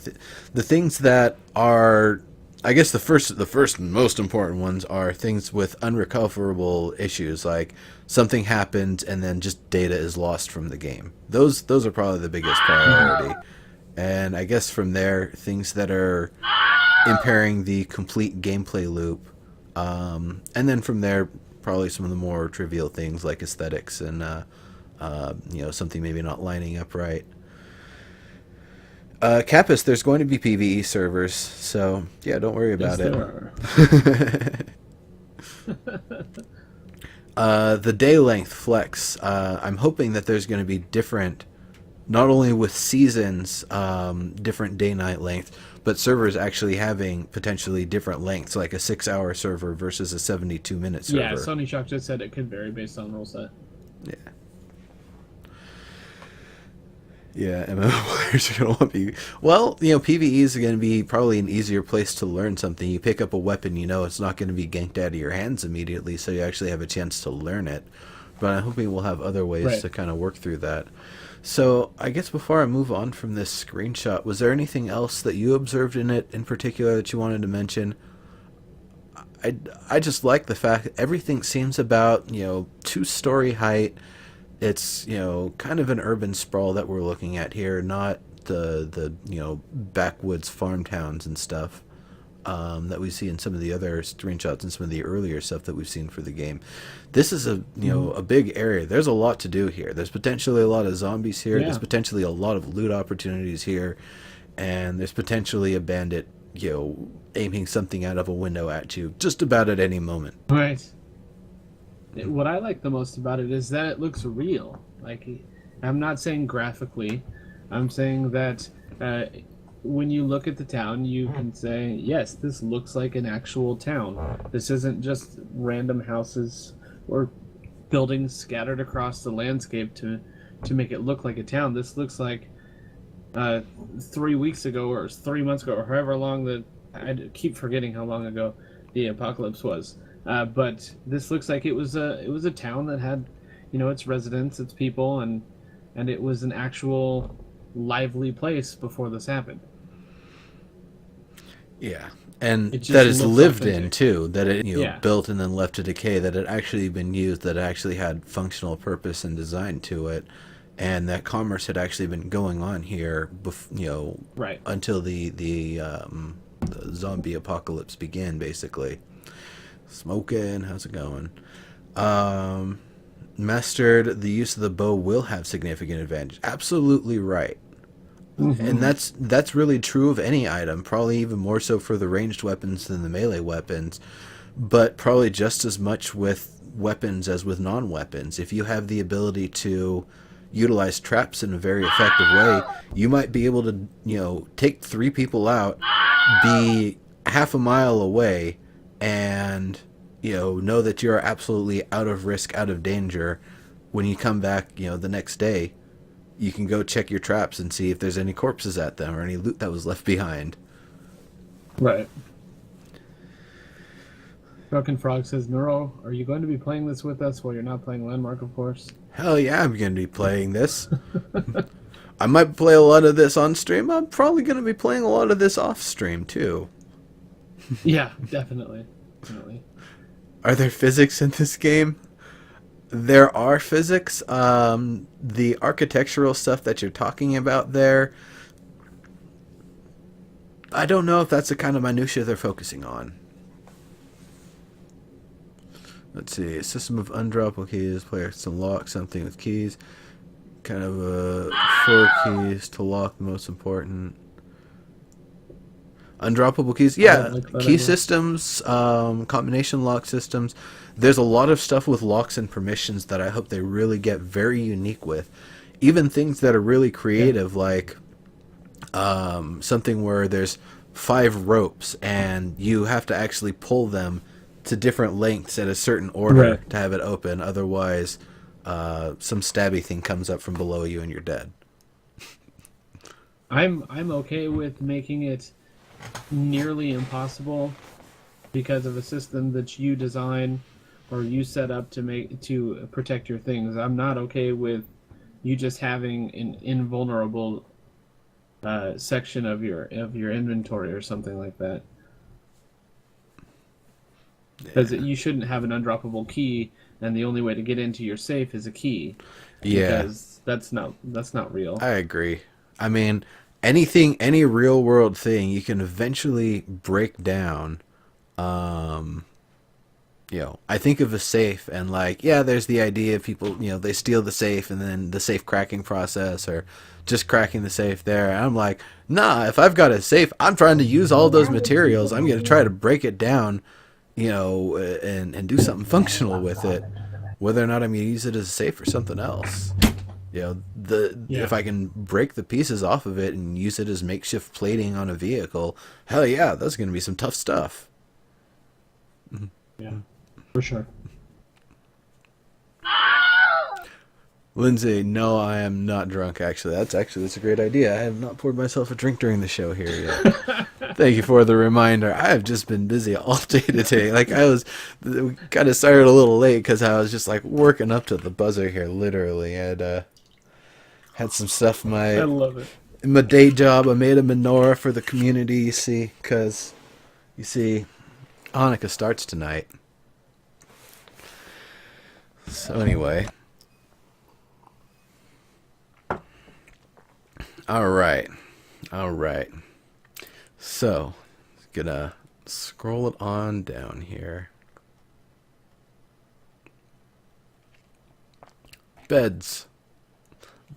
the things that are, I guess the first and most important ones are things with unrecoverable issues, like something happened and then just data is lost from the game. Those are probably the biggest priority. And I guess from there, things that are impairing the complete gameplay loop, and then from there, probably some of the more trivial things like aesthetics and. Something maybe not lining up right. Kappas, there's going to be PvE servers, so yeah, don't worry about it. The day length flex. I'm hoping that there's going to be different, not only with seasons, different day-night length, but servers actually having potentially different lengths, like a 6-hour server versus a 72-minute server. Yeah, Sony Shock just said it could vary based on rule set. Yeah. Yeah, MMO players are going to want to be... Well, PvE is going to be probably an easier place to learn something. You pick up a weapon, it's not going to be ganked out of your hands immediately, so you actually have a chance to learn it. But I'm hoping we'll have other ways to kind of work through that. So, I guess before I move on from this screenshot, was there anything else that you observed in it in particular that you wanted to mention? I just like the fact that everything seems about, 2-story height. It's, kind of an urban sprawl that we're looking at here, not the backwoods farm towns and stuff. that we see in some of the other screenshots and some of the earlier stuff that we've seen for the game. This is a a big area. There's a lot to do here. There's potentially a lot of zombies here. Yeah. There's potentially a lot of loot opportunities here, and there's potentially a bandit, aiming something out of a window at you just about at any moment. Right. What I like the most about it is that it looks real. Like, I'm not saying graphically. I'm saying that when you look at the town, you can say, yes, this looks like an actual town. This isn't just random houses or buildings scattered across the landscape to make it look like a town. This looks like 3 weeks ago or 3 months ago or however long I keep forgetting how long ago the apocalypse was. But this looks like it was a town that had, its residents, its people, and it was an actual lively place before this happened. Yeah, and It just that it's looks lived authentic. in too. That it Yeah. built and then left to decay. That it actually been used. That it actually had functional purpose and design to it, and that commerce had actually been going on here. Right. Until the zombie apocalypse began, basically. Smoking, how's it going? Mastered the use of the bow will have significant advantage. Absolutely right. Mm-hmm. And that's really true of any item, probably even more so for the ranged weapons than the melee weapons, but probably just as much with weapons as with non-weapons. If you have the ability to utilize traps in a very effective way, you might be able to, take 3 people out, be half a mile away, and know that you're absolutely out of risk, out of danger. When you come back, the next day, you can go check your traps and see if there's any corpses at them or any loot that was left behind. Right. Drunken Frog says, Neuro, are you going to be playing this with us while you're not playing Landmark, of course? Hell yeah, I'm going to be playing this. I might play a lot of this on stream. I'm probably going to be playing a lot of this off stream too. Yeah, definitely. Definitely. Are there physics in this game? There are physics. The architectural stuff that you're talking about there, I don't know if that's the kind of minutia they're focusing on. Let's see. System of undroppable keys. Players can lock something with keys. Kind of 4 keys to lock the most important. Undroppable keys. Yeah, like that key idea. systems, combination lock systems. There's a lot of stuff with locks and permissions that I hope they really get very unique with. Even things that are really creative, like something where there's 5 ropes and you have to actually pull them to different lengths at a certain order Right. to have it open. Otherwise, some stabby thing comes up from below you and you're dead. I'm okay with making it nearly impossible because of a system that you design or you set up to protect your things. I'm not okay with you just having an invulnerable section of your inventory or something like that. Because you shouldn't have an undroppable key, and the only way to get into your safe is a key. Yeah. Because that's not real. I agree. I mean, any real world thing you can eventually break down. I think of a safe and there's the idea of people, they steal the safe and then the safe cracking process or just cracking the safe there. And I'm like, nah, if I've got a safe, I'm trying to use all those materials. I'm going to try to break it down, and do something functional with it, whether or not I'm going to use it as a safe or something else. If I can break the pieces off of it and use it as makeshift plating on a vehicle, hell yeah, that's going to be some tough stuff. Yeah, for sure. Lindsay, no, I am not drunk, actually. That's a great idea. I have not poured myself a drink during the show here yet. Thank you for the reminder. I have just been busy all day today. We kind of started a little late because I was just working up to the buzzer here, literally. I had some stuff in I love it. my day job. I made a menorah for the community, you see, because, Hanukkah starts tonight. So anyway. All right. So, gonna Scroll it on down here. Beds.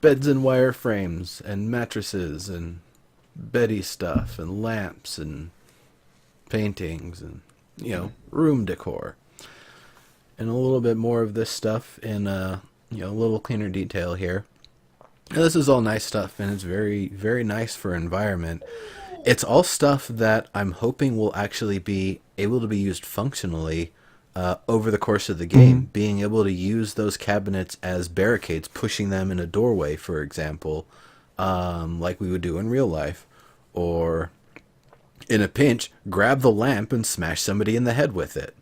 Beds and wireframes and mattresses and beddy stuff and lamps and paintings and, room decor. And a little bit more of this stuff in a little cleaner detail here. Now, this is all nice stuff, and it's very, very nice for environment. It's all stuff that I'm hoping will actually be able to be used functionally over the course of the game. Being able to use those cabinets as barricades, pushing them in a doorway, for example, like we would do in real life. Or, in a pinch, grab the lamp and smash somebody in the head with it.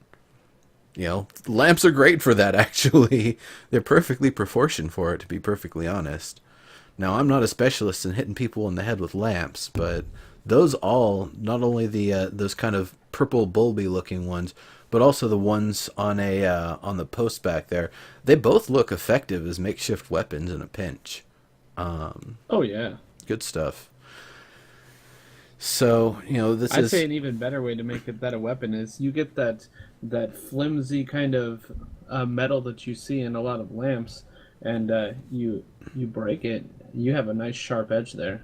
Lamps are great for that, actually. They're perfectly proportioned for it, to be perfectly honest. Now, I'm not a specialist in hitting people in the head with lamps, but those all, not only those kind of purple bulby looking ones, but also the ones on the post back there, they both look effective as makeshift weapons in a pinch. Oh yeah, good stuff. So I'd say an even better way to make that a weapon is you get that flimsy kind of metal that you see in a lot of lamps, and you break it. You have a nice sharp edge there.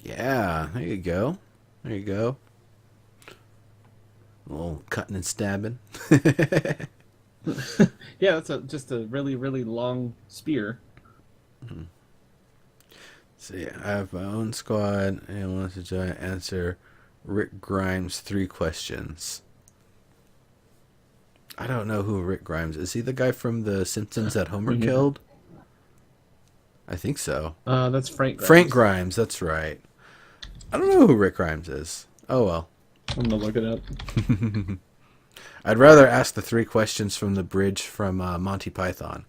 Yeah, there you go. There you go. A little cutting and stabbing. Yeah, that's just a really, really long spear. Mm-hmm. So yeah, I have my own squad, and I want to answer Rick Grimes' 3 questions. I don't know who Rick Grimes is. Is he the guy from The Simpsons that Homer killed? I think so. That's Frank Grimes. Frank Grimes, that's right. I don't know who Rick Grimes is. Oh well. I'm gonna look it up. I'd rather ask the 3 questions from the bridge from Monty Python.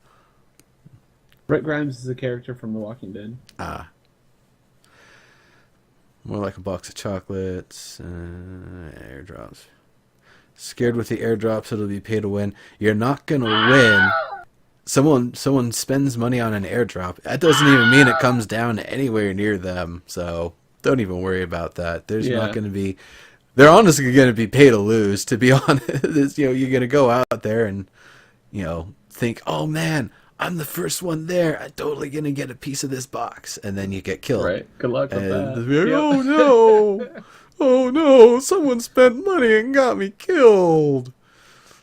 Rick Grimes is a character from The Walking Dead. Ah. More like a box of chocolates. Airdrops. Scared with the airdrops, it'll be pay to win. You're not gonna win. Someone spends money on an airdrop. That doesn't even mean it comes down anywhere near them. So don't even worry about that. There's not going to be. They're honestly going to be pay to lose. To be honest, you're going to go out there and think, oh man, I'm the first one there. I'm totally going to get a piece of this box, and then you get killed. Right. Good luck with that. Like, oh no. Oh no, someone spent money and got me killed.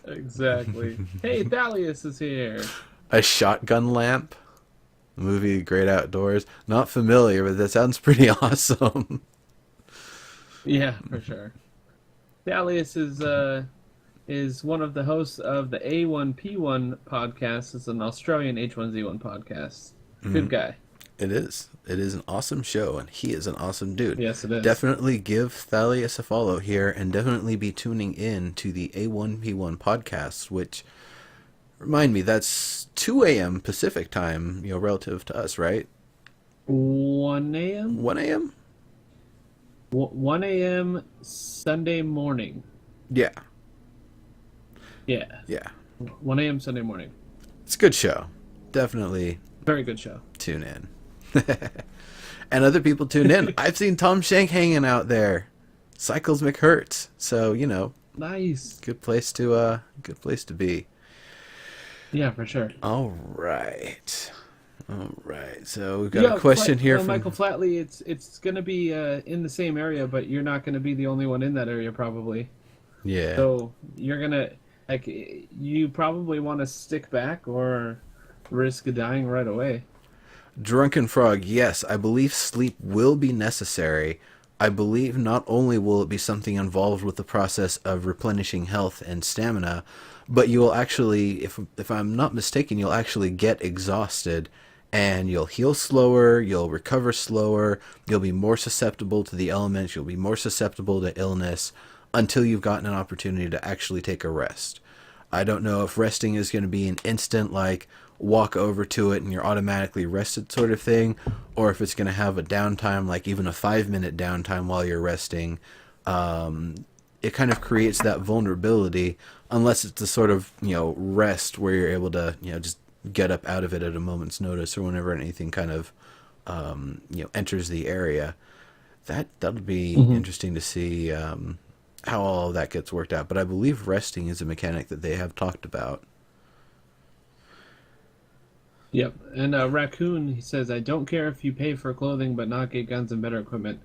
Exactly. Hey, Thalius is here. A shotgun lamp. The movie Great Outdoors. Not familiar, but that sounds pretty awesome. Yeah, for sure. Thalius is one of the hosts of the A1P1 podcast. It's an Australian H1Z1 podcast. Good guy. It is. It is an awesome show, and he is an awesome dude. Yes, it is. Definitely give Thalius a follow here, and definitely be tuning in to the A1P1 podcast, which, remind me, that's 2 a.m. Pacific time, relative to us, right? 1 a.m.? 1 a.m.? 1 a.m. Sunday morning. Yeah. Yeah. Yeah. 1 a.m. Sunday morning. It's a good show. Definitely. Very good show. Tune in. And other people tune in. I've seen Tom Shank hanging out there. Cycles McHurts. So, Nice. good place to be. Yeah, for sure. All right. So we've got a question here from Michael Flatley. It's gonna be in the same area, but you're not gonna be the only one in that area, probably. Yeah. So you're gonna you probably want to stick back or risk dying right away. Drunken Frog, yes, I believe sleep will be necessary. I believe not only will it be something involved with the process of replenishing health and stamina, but you will actually, if I'm not mistaken, you'll actually get exhausted, and you'll heal slower, you'll recover slower, you'll be more susceptible to the elements, you'll be more susceptible to illness, until you've gotten an opportunity to actually take a rest. I don't know if resting is going to be an instant, like, walk over to it and you're automatically rested sort of thing, or if it's going to have a downtime, like even a 5-minute downtime while you're resting. It kind of creates that vulnerability, unless it's the sort of, rest where you're able to, just get up out of it at a moment's notice, or whenever anything kind of, enters the area. That'll be interesting to see, how all of that gets worked out. But I believe resting is a mechanic that they have talked about. Yep. And Raccoon, he says, I don't care if you pay for clothing but not get guns and better equipment.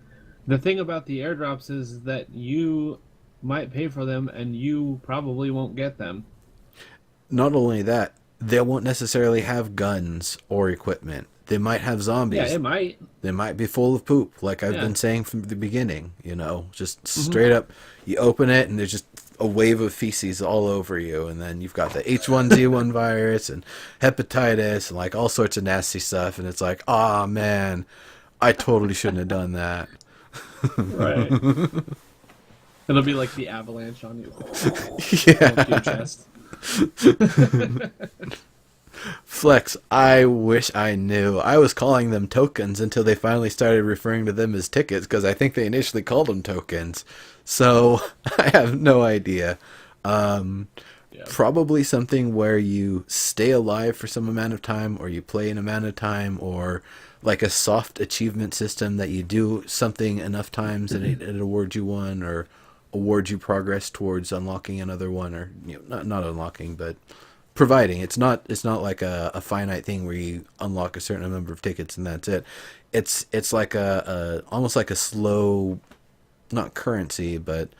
The thing about the airdrops is that you might pay for them and you probably won't get them. Not only that, they won't necessarily have guns or equipment. They might have zombies. Yeah, it might. They might be full of poop, like I've been saying from the beginning, you know, just straight up, you open it and there's just a wave of feces all over you, and then you've got the H1Z1 virus and hepatitis and like all sorts of nasty stuff, and it's like, ah, man, I totally shouldn't have done that. Right. It'll be like the avalanche on you. Yeah. Your chest. Flex, I wish I knew. I was calling them tokens until they finally started referring to them as tickets, because I think they initially called them tokens. So I have no idea. Probably something where you stay alive for some amount of time, or you play an amount of time, or like a soft achievement system that you do something enough times and it awards you one, or awards you progress towards unlocking another one, or not unlocking, but providing. It's not like a finite thing where you unlock a certain number of tickets and that's it. It's like a almost like a slow, not currency, but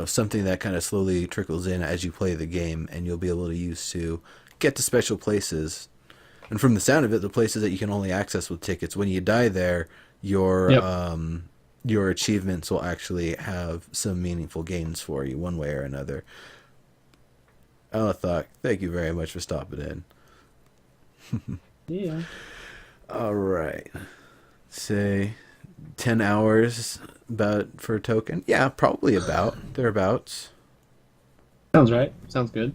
something that kind of slowly trickles in as you play the game, and you'll be able to use to get to special places. And from the sound of it, the places that you can only access with tickets, when you die there, your achievements will actually have some meaningful gains for you one way or another. Thought, thank you very much for stopping in. Yeah. All right. Say 10 hours about for a token. Yeah, probably about thereabouts. Sounds right. Sounds good.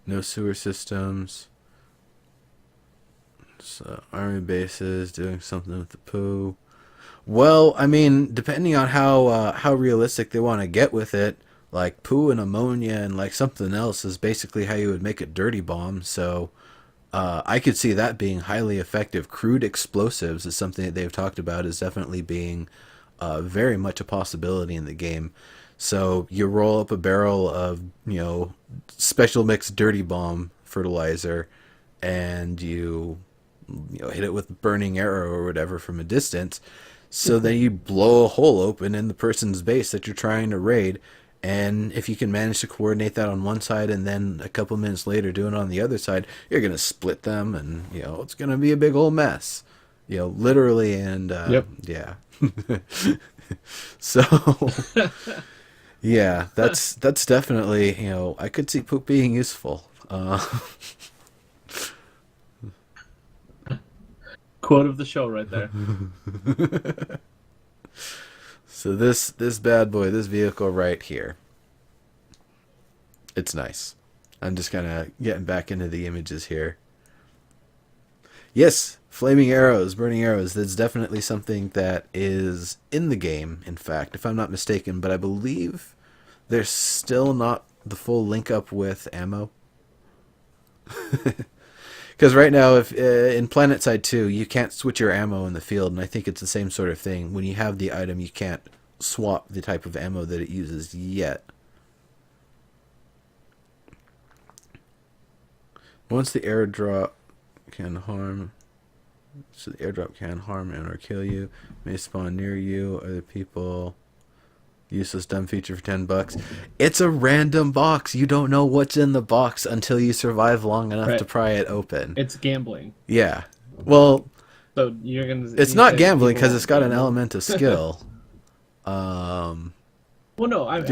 No sewer systems. So army bases, doing something with the poo. Well, I mean, depending on how realistic they want to get with it, like poo and ammonia and like something else is basically how you would make a dirty bomb. So I could see that being highly effective. Crude explosives is something that they've talked about as definitely being very much a possibility in the game. So you roll up a barrel of special mix dirty bomb fertilizer, and you hit it with a burning arrow or whatever from a distance. So then you blow a hole open in the person's base that you're trying to raid. And if you can manage to coordinate that on one side and then a couple minutes later do it on the other side, you're going to split them, and it's going to be a big old mess. Literally, and yeah. So yeah, that's definitely, I could see poop being useful. Quote of the show right there. So this bad boy, this vehicle right here, it's nice. I'm just kind of getting back into the images here. Yes, flaming arrows, burning arrows, that's definitely something that is in the game, in fact, if I'm not mistaken, but I believe there's still not the full link up with ammo. Because right now, if in PlanetSide 2, you can't switch your ammo in the field, and I think it's the same sort of thing. When you have the item, you can't swap the type of ammo that it uses yet. Once the airdrop can harm... So the airdrop can harm and or kill you. May spawn near you. Other people... Useless dumb feature for $10. It's a random box. You don't know what's in the box until you survive long enough to pry it open. It's gambling. Yeah. Well, so you're gonna. It's not gambling because it's got an element of skill. Well, no, I'm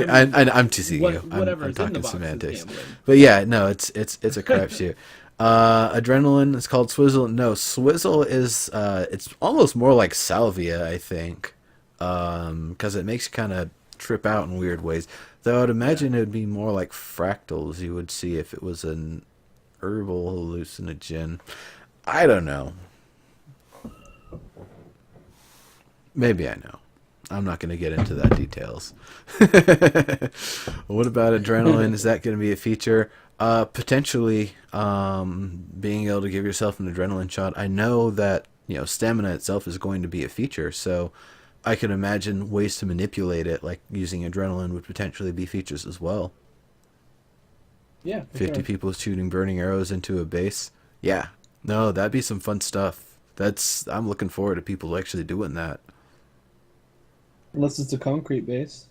teasing you. I'm talking semantics. Is but yeah, no, it's a crapshoot. Adrenaline is called Swizzle. No, Swizzle is it's almost more like salvia, I think, because it makes you kind of trip out in weird ways. Though I'd imagine it would be more like fractals you would see if it was an herbal hallucinogen. I don't know. Maybe I know. I'm not going to get into that details. What about adrenaline? Is that going to be a feature? Potentially, being able to give yourself an adrenaline shot. I know that stamina itself is going to be a feature, so I can imagine ways to manipulate it, like using adrenaline would potentially be features as well. Yeah, for 50 sure. people shooting burning arrows into a base. Yeah. No, that'd be some fun stuff. I'm looking forward to people actually doing that. Unless it's a concrete base.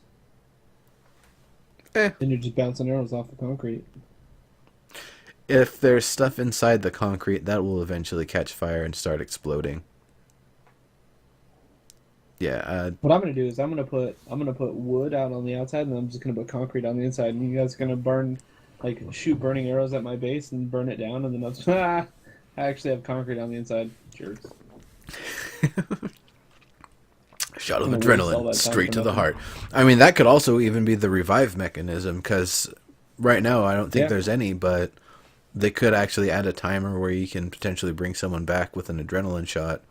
Eh. Then you're just bouncing arrows off the concrete. If there's stuff inside the concrete, that will eventually catch fire and start exploding. Yeah, What I'm gonna do is I'm gonna put wood out on the outside, and I'm just gonna put concrete on the inside. And you guys are gonna shoot burning arrows at my base and burn it down, and then I'll just, I actually have concrete on the inside. Jerks. shot of I'm gonna waste all adrenaline that time straight for to the nothing. heart. I mean, that could also even be the revive mechanism, because right now I don't think Yeah. there's any, but they could actually add a timer where you can potentially bring someone back with an adrenaline shot.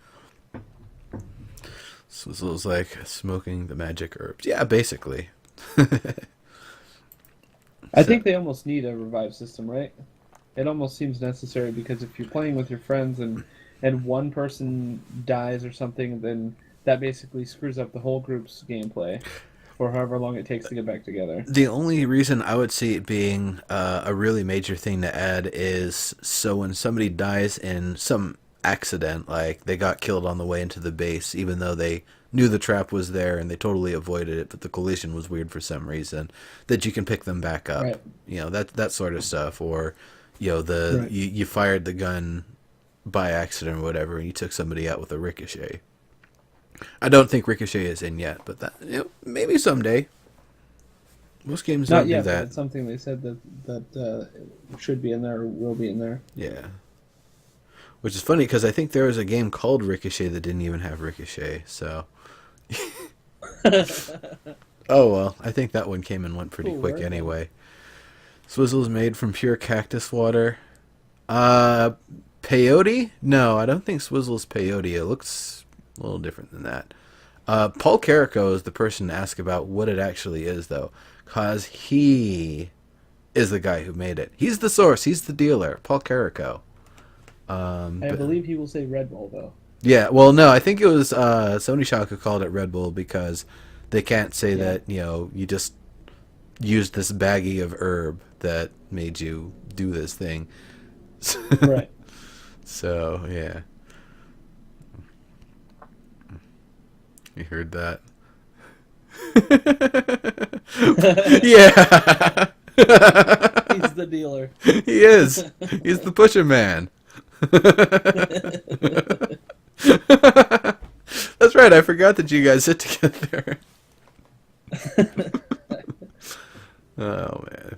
So it was like smoking the magic herbs. Yeah, basically. I think they almost need a revive system, right? It almost seems necessary because if you're playing with your friends and one person dies or something, then that basically screws up the whole group's gameplay for however long it takes to get back together. The only reason I would see it being a really major thing to add is so when somebody dies in some accident, like they got killed on the way into the base, even though they knew the trap was there and they totally avoided it, but the collision was weird for some reason, that you can pick them back up. Right. You know, that sort of stuff. Or, you know, Right. you fired the gun by accident or whatever, and you took somebody out with a ricochet. I don't think Ricochet is in yet, but that, you know, maybe someday. Most games Not don't yet, do but that. it's something they said that should be in there or will be in there. Yeah. Which is funny because I think there was a game called Ricochet that didn't even have Ricochet, so. Oh well, I think that one came and went pretty Cool, quick right? anyway. Swizzle is made from pure cactus water. Peyote? No, I don't think Swizzle's peyote. It looks a little different than that. Paul Carrico is the person to ask about what it actually is, though, because he is the guy who made it. He's the source. He's the dealer. Paul Carrico. I believe he will say Red Bull though. Yeah, well, no, I think it was Sony Shock who called it Red Bull because they can't say that, you know, you just used this baggie of herb that made you do this thing. Right. So, yeah. You heard that? Yeah. He's the dealer. He is. He's the pusher man. That's right. I forgot that you guys sit together. Oh man.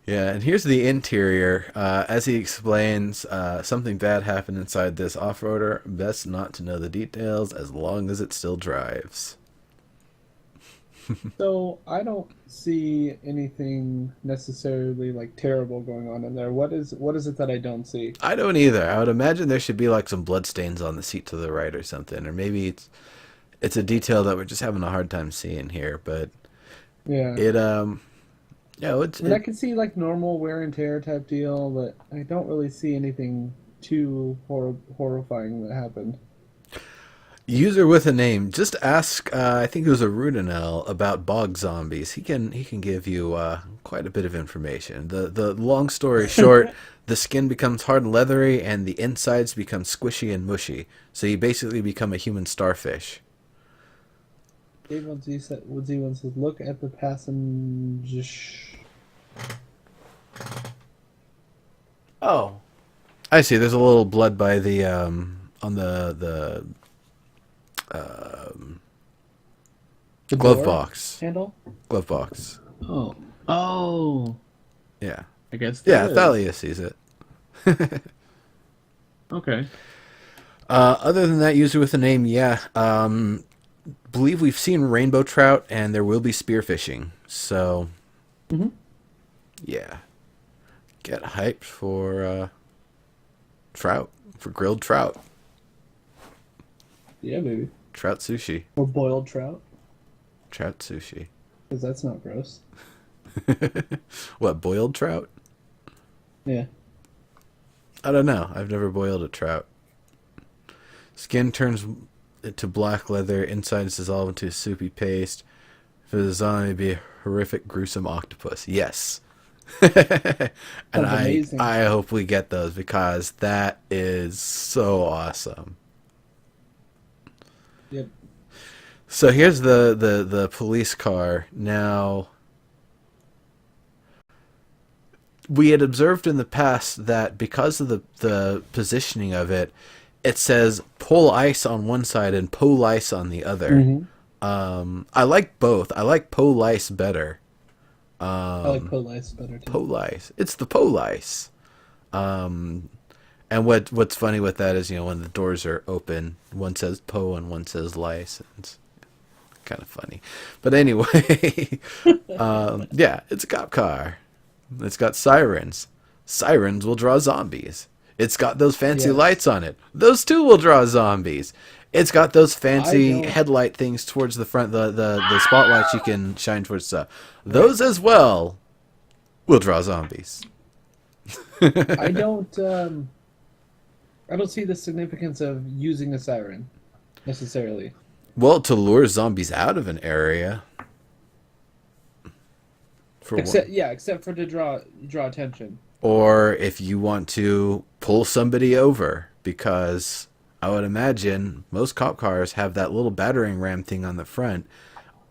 Yeah, and here's the interior. As he explains, something bad happened inside this off-roader. Best not to know the details as long as it still drives. So I don't see anything necessarily like terrible going on in there. What is it that I don't see? I don't either. I would imagine there should be like some bloodstains on the seat to the right or something, or maybe it's a detail that we're just having a hard time seeing here. But Yeah. yeah, I can see like normal wear and tear type deal, but I don't really see anything too horrifying that happened. User with a name. Just ask. I think it was a Rudinel about bog zombies. He can give you quite a bit of information. The long story short, the skin becomes hard and leathery, and the insides become squishy and mushy. So you basically become a human starfish. Dave Woodsy says, "Look at the passenger." Oh, I see. There's a little blood by the on the The glove door box. handle. Glove box. Oh. Yeah. I guess. Yeah, there is. Thalia sees it. Okay. Other than that, user with a name, yeah. Believe we've seen rainbow trout, and there will be spearfishing. So, yeah. Get hyped for trout, for grilled trout. Yeah, baby. Trout sushi. Or boiled trout, Trout sushi. because that's not gross. What, boiled trout? Yeah. I don't know. I've never boiled a trout. Skin turns to black leather. Inside is dissolved into a soupy paste. For the zombie to be a horrific, gruesome octopus. Yes. And Sounds amazing. I hope we get those because that is so awesome. Yep. So here's the police car. Now, we had observed in the past that because of the positioning of it, it says pull ice on one side and police on the other. Mm-hmm. I like both. I like police better. I like police better too. Police. It's the police. And what's funny with that is, when the doors are open, one says po and one says lice. It's kind of funny. But anyway, yeah, it's a cop car. It's got sirens. Sirens will draw zombies. It's got those fancy lights on it. Those too will draw zombies. It's got those fancy headlight things towards the front, the spotlights you can shine towards stuff. Those as well will draw zombies. I don't see the significance of using a siren necessarily. Well, to lure zombies out of an area. Except for to draw attention. Or if you want to pull somebody over, because I would imagine most cop cars have that little battering ram thing on the front.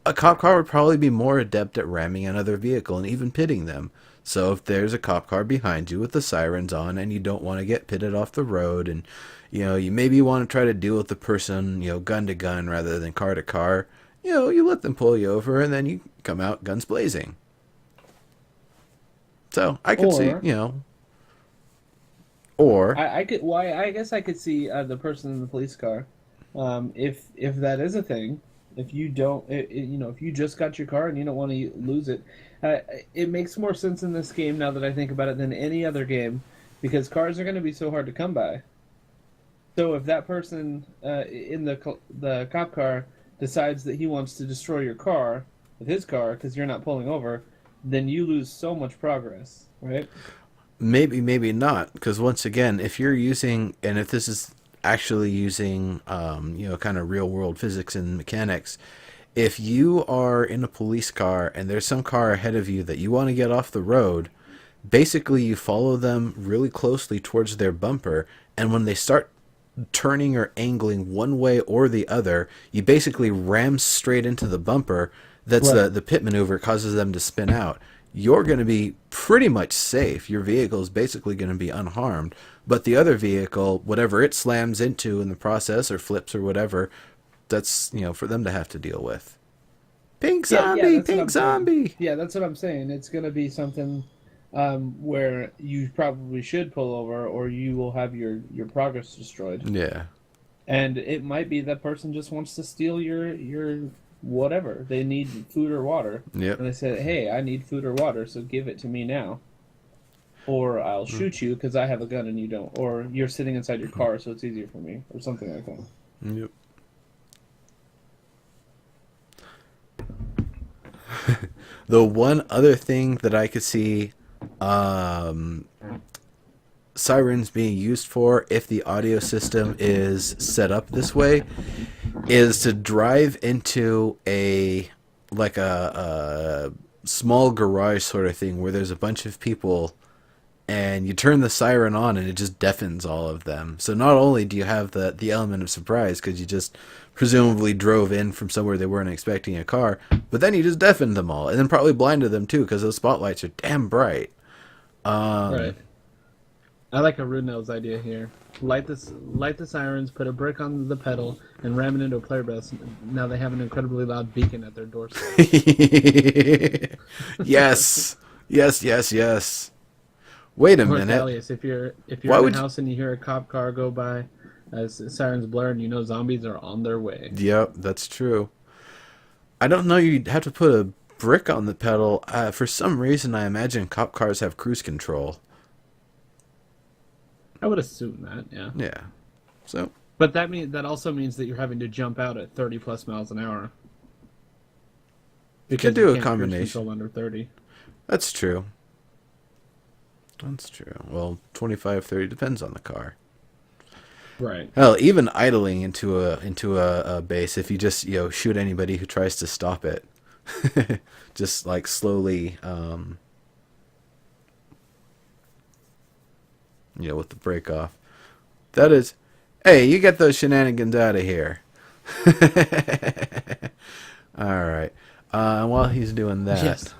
A cop car would probably be more adept at ramming another vehicle and even pitting them. So if there's a cop car behind you with the sirens on and you don't want to get pitted off the road, and you maybe want to try to deal with the person, gun to gun rather than car to car, you let them pull you over and then you come out guns blazing. So I could see, or I could. Why? I guess I could see the person in the police car. If that is a thing, if you don't, if you just got your car and you don't want to lose it, it makes more sense in this game now that I think about it than any other game, because cars are going to be so hard to come by. So if that person in the cop car decides that he wants to destroy your car with his car because you're not pulling over, then you lose so much progress, right? Maybe not, because once again, if you're using, and if this is actually using, kind of real world physics and mechanics, if you are in a police car and there's some car ahead of you that you want to get off the road, basically you follow them really closely towards their bumper, and when they start turning or angling one way or the other, you basically ram straight into the bumper. That's right. The pit maneuver causes them to spin out. You're going to be pretty much safe. Your vehicle is basically going to be unharmed. But the other vehicle, whatever it slams into in the process or flips or whatever, that's, for them to have to deal with. Pink zombie, pink zombie. Yeah, that's what I'm saying. It's going to be something where you probably should pull over or you will have your progress destroyed. Yeah. And it might be that person just wants to steal your whatever. They need food or water. Yep. And they said, hey, I need food or water, so give it to me now. Or I'll shoot you because I have a gun and you don't. Or you're sitting inside your car, so it's easier for me. Or something like that. Yep. The one other thing that I could see sirens being used for, if the audio system is set up this way, is to drive into a small garage sort of thing where there's a bunch of people and you turn the siren on and it just deafens all of them. So not only do you have the element of surprise because you just presumably drove in from somewhere they weren't expecting a car, but then you just deafened them all and then probably blinded them too because those spotlights are damn bright. Right. I like a Runel's idea here. Light the sirens, put a brick on the pedal, and ram it into a player bus. Now they have an incredibly loud beacon at their doorstep. Yes. Yes. Wait a minute. Alias, if you're in a house and you hear a cop car go by, as sirens blare, and you know zombies are on their way. Yep, that's true. I don't know. You'd have to put a brick on the pedal. For some reason, I imagine cop cars have cruise control. I would assume that, yeah. Yeah. So. But that also means that you're having to jump out at 30 plus miles an hour. You could do a combination. Control under 30. That's true. Well, 25, 30 depends on the car. Right. Hell, even idling into a base, if you just shoot anybody who tries to stop it, just like slowly, with the break off. That is, hey, you get those shenanigans out of here. All right. And while he's doing that, Yes.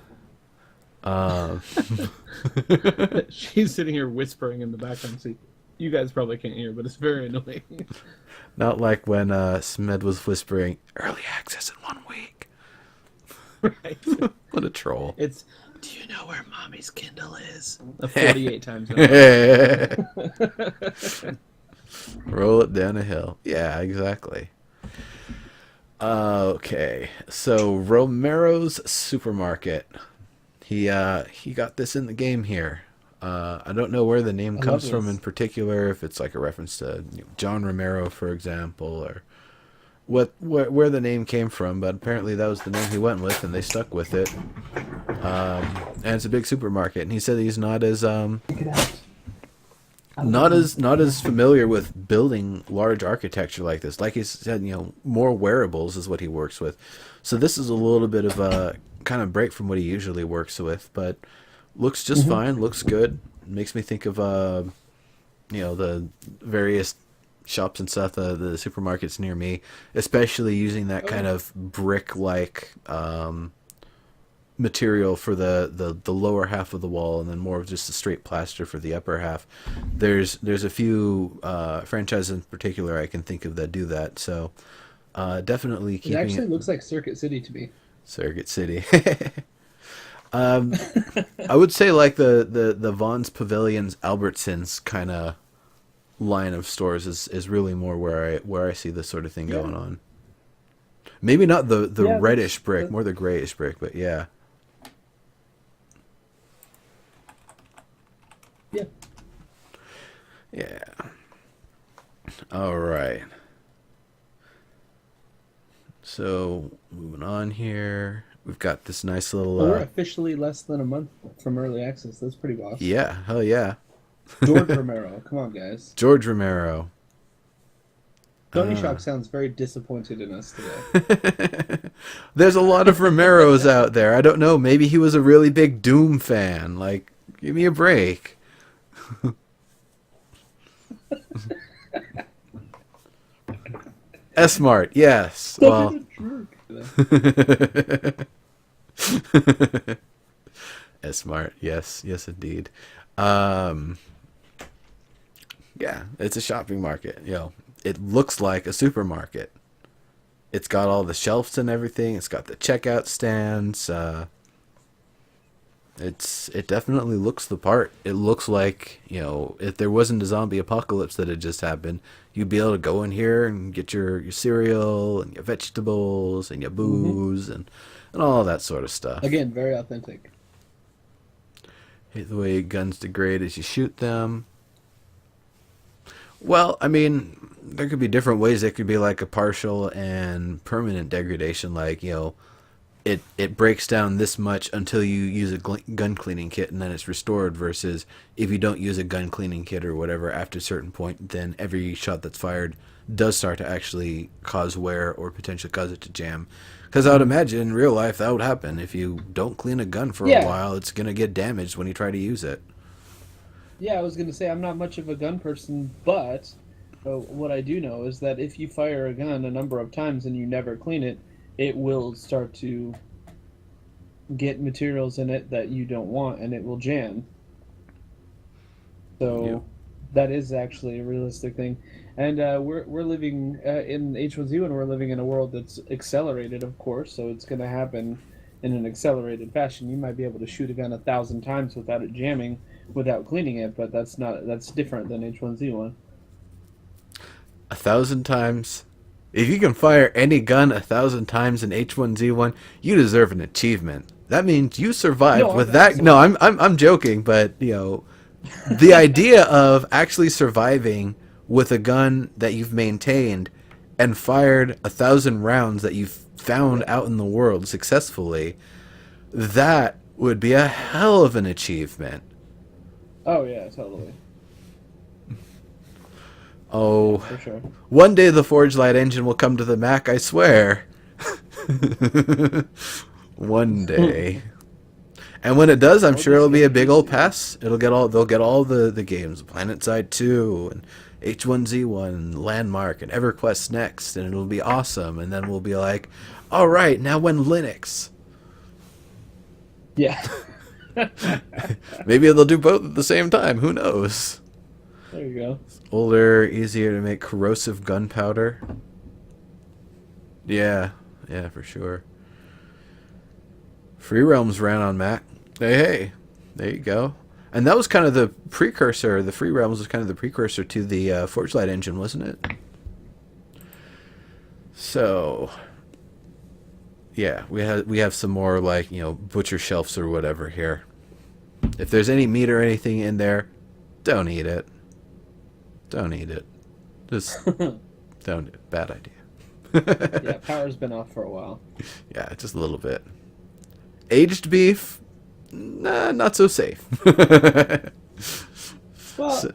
She's sitting here whispering in the background. So you guys probably can't hear, but it's very annoying. not like when Smed was whispering, "Early access in 1 week." Right. What a troll. It's, do you know where Mommy's Kindle is? 48 times. Roll it down a hill. Yeah, exactly. Okay, so Romero's Supermarket. He got this in the game here. I don't know where the name comes from in particular, if it's like a reference to John Romero, for example, or where the name came from, but apparently that was the name he went with, and they stuck with it. And it's a big supermarket, and he said he's not as familiar with building large architecture like this. Like he said, more wearables is what he works with. So this is a little bit of a kind of break from what he usually works with, but looks just fine, looks good. Makes me think of the various shops and stuff, the supermarkets near me, especially using that kind of brick-like material for the lower half of the wall, and then more of just a straight plaster for the upper half. There's a few franchises in particular I can think of that do that, so definitely keeping it actually looks like Circuit City to me. Circuit City. I would say like the Vaughn's Pavilions, Albertsons kind of line of stores is really more where I see this sort of thing going on. Maybe not the reddish brick, more the grayish brick, but yeah. Yeah. Yeah. All right. So moving on here, we've got this nice little. We're officially less than a month from early access. That's pretty boss. Yeah, hell yeah. George Romero, come on, guys. George Romero. Tony Shock sounds very disappointed in us today. There's a lot of Romeros out there. I don't know. Maybe he was a really big Doom fan. Like, give me a break. S-Mart, yes. Well. S-Mart, yes indeed. Yeah, it's a shopping market. It looks like a supermarket. It's got all the shelves and everything. It's got the checkout stands. It definitely looks the part. It looks like, if there wasn't a zombie apocalypse that had just happened, you'd be able to go in here and get your cereal and your vegetables and your booze and all that sort of stuff. Again, very authentic. Hate the way guns degrade as you shoot them. Well, I mean, there could be different ways. It could be like a partial and permanent degradation, like, it breaks down this much until you use a gun cleaning kit and then it's restored, versus if you don't use a gun cleaning kit or whatever after a certain point, then every shot that's fired does start to actually cause wear or potentially cause it to jam. Because I would imagine in real life that would happen. If you don't clean a gun for a while, it's going to get damaged when you try to use it. Yeah, I was going to say I'm not much of a gun person, but what I do know is that if you fire a gun a number of times and you never clean it, it will start to get materials in it that you don't want, and it will jam. So that is actually a realistic thing. And we're living in H1Z1, we're living in a world that's accelerated, of course, so it's going to happen in an accelerated fashion. You might be able to shoot a gun 1,000 times without it jamming, without cleaning it, but that's different than H1Z1. 1,000 times? If you can fire any gun 1,000 times in H1Z1, you deserve an achievement. That means you survived with that. No, I'm joking, but the idea of actually surviving with a gun that you've maintained and fired 1,000 rounds that you've found out in the world successfully, that would be a hell of an achievement. Oh yeah, totally. Oh, for sure. one day the Forge Light engine will come to the Mac, I swear. One day. And when it does, I'm sure it'll be a big old pass. They'll get all the games, PlanetSide 2 and H1Z1 and Landmark and EverQuest Next, and it'll be awesome. And then we'll be like, all right, now when Linux. Yeah. Maybe they'll do both at the same time. Who knows? There you go. Older, easier to make corrosive gunpowder. Yeah, for sure. Free Realms ran on Mac. Hey, there you go. And that was kind of the precursor. The Free Realms was kind of the precursor to the Forgelight engine, wasn't it? So, yeah, we have some more like butcher shelves or whatever here. If there's any meat or anything in there, don't eat it. Don't eat it. Just don't. Bad idea. Yeah, power's been off for a while. Yeah, just a little bit. Aged beef, nah, not so safe. Well,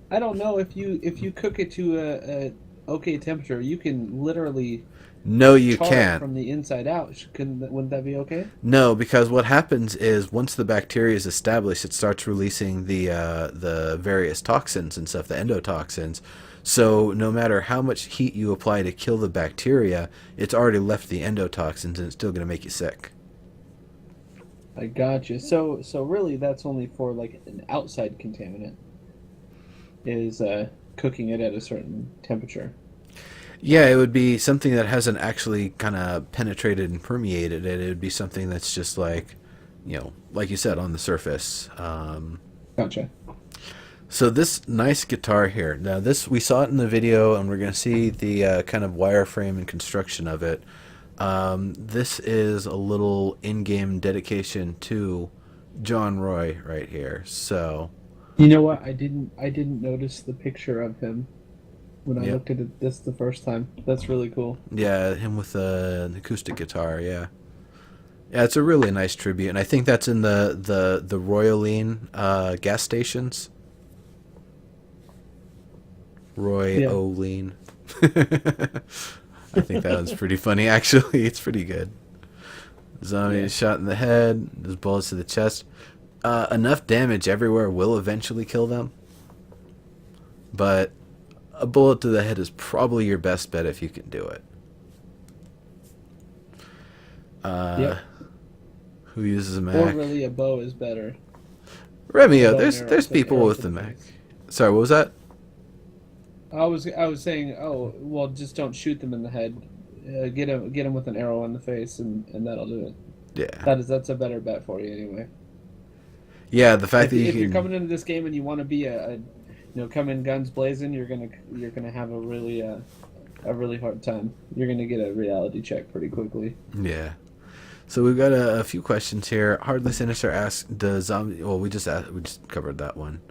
I don't know if you cook it to a okay temperature, you can literally No, you char it can't. from the inside out. Wouldn't that be okay? No, because what happens is once the bacteria is established, it starts releasing the various toxins and stuff, the endotoxins. So no matter how much heat you apply to kill the bacteria, it's already left the endotoxins, and it's still going to make you sick. I gotcha. So really, that's only for like an outside contaminant. Is cooking it at a certain temperature. Yeah, it would be something that hasn't actually kind of penetrated and permeated it. It would be something that's just like, like you said, on the surface. Gotcha. So this nice guitar here. Now this, we saw it in the video, and we're going to see the kind of wireframe and construction of it. This is a little in-game dedication to John Roy right here. So, you know what? I didn't notice the picture of him when I Yep. looked at this the first time. That's really cool. yeah, him with an acoustic guitar. Yeah, it's a really nice tribute, and I think that's in the Royaline gas stations. Royaline. I think that one's pretty funny, actually. It's pretty good. Zombie is shot in the head. There's bullets to the chest. Enough damage everywhere will eventually kill them. But a bullet to the head is probably your best bet if you can do it. Yep. Who uses a Mac? Or really, a bow is better. Remio, Bow and there's arrow, people arrow with to the the Mac. face. Sorry, what was that? I was saying, oh well, just don't shoot them in the head. Get them with an arrow in the face, and that'll do it. Yeah. That's a better bet for you anyway. Yeah, the fact If, that you if can... you're coming into this game and you want to be come in guns blazing, you're gonna have a really hard time. You're gonna get a reality check pretty quickly. Yeah. So we've got a few questions here. Hardly Sinister asks, does zombie... Well, we just covered that one.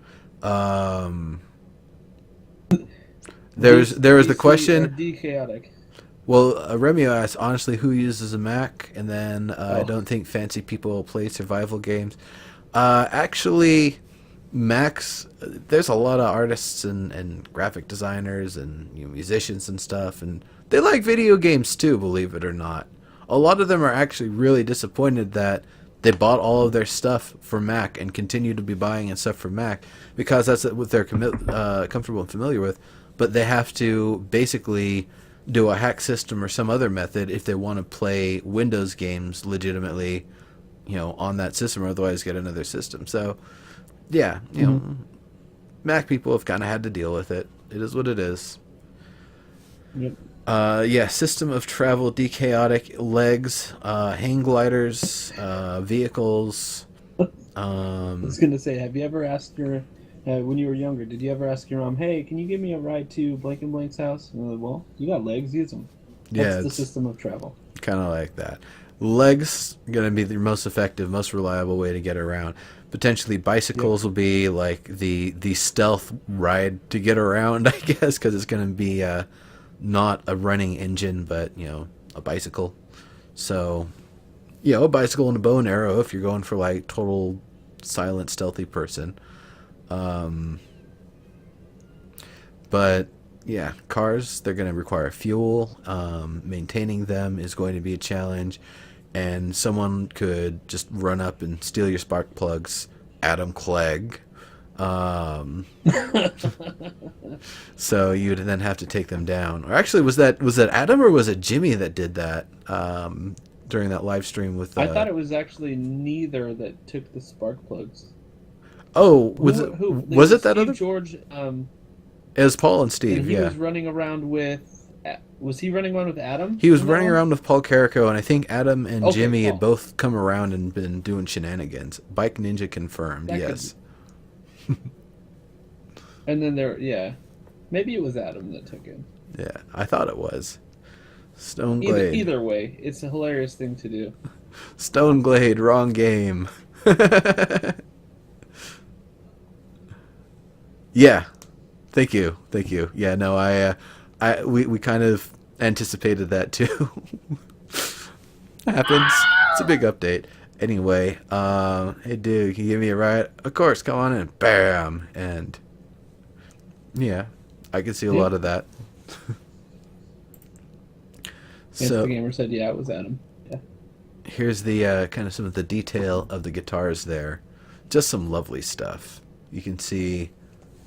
There was the question... Chaotic. Well, Remio asked, honestly, who uses a Mac? And then I don't think fancy people play survival games. Actually, Macs, there's a lot of artists and graphic designers and musicians and stuff, and they like video games too, believe it or not. A lot of them are actually really disappointed that they bought all of their stuff for Mac and continue to be buying and stuff for Mac because that's what they're comfortable and familiar with, but they have to basically do a hack system or some other method if they want to play Windows games legitimately, on that system, or otherwise get another system. So, yeah, Mac people have kind of had to deal with it. It is what it is. Yep. System of travel, dechaotic, legs, hang gliders, vehicles. I was gonna say, have you ever asked your when you were younger? Did you ever ask your mom, "Hey, can you give me a ride to Blank and Blank's house?" And they're like, well, you got legs, use them. That's the system of travel. Kind of like that. Legs gonna be the most effective, most reliable way to get around. Potentially bicycles will be like the stealth ride to get around, I guess, because it's gonna be not a running engine, but a bicycle. So, a bicycle and a bow and arrow if you're going for like total silent, stealthy person. But yeah, cars, they're going to require fuel. Maintaining them is going to be a challenge. And someone could just run up and steal your spark plugs. Adam Clegg. So you would then have to take them down. Or actually, was that Adam or was it Jimmy that did that during that live stream with? I thought it was actually neither that took the spark plugs. Oh, was it that Steve other? George? It was Paul and Steve. And he yeah, was running around with. Was he running around with Adam? he was running around with Paul Carrico, and I think Adam and Okay, Jimmy had Paul. both come around and been doing shenanigans. Bike Ninja confirmed. That Yes. And then maybe it was Adam that took it. Yeah, I thought it was. Stone Glade. Either way, it's a hilarious thing to do. Stone Glade, wrong game. Yeah. Thank you. Yeah, no, we kind of anticipated that too. Happens. It's a big update. Anyway, hey dude, can you give me a ride? Of course, come on in. Bam. And yeah, I can see a lot of that. So the gamer said, yeah, it was Adam. Yeah. Here's the kind of some of the detail of the guitars there. Just some lovely stuff. You can see,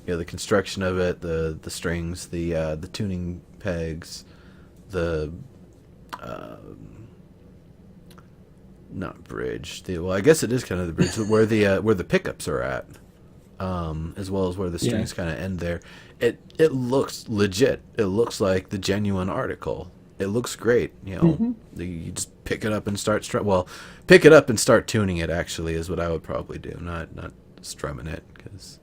the construction of it, the strings, the tuning pegs, the not bridge. Well, I guess it is kind of the bridge where the pickups are at, as well as where the strings kind of end there. It looks legit. It looks like the genuine article. It looks great. You just pick it up and start pick it up and start tuning it. Actually, is what I would probably do. Not strumming it, because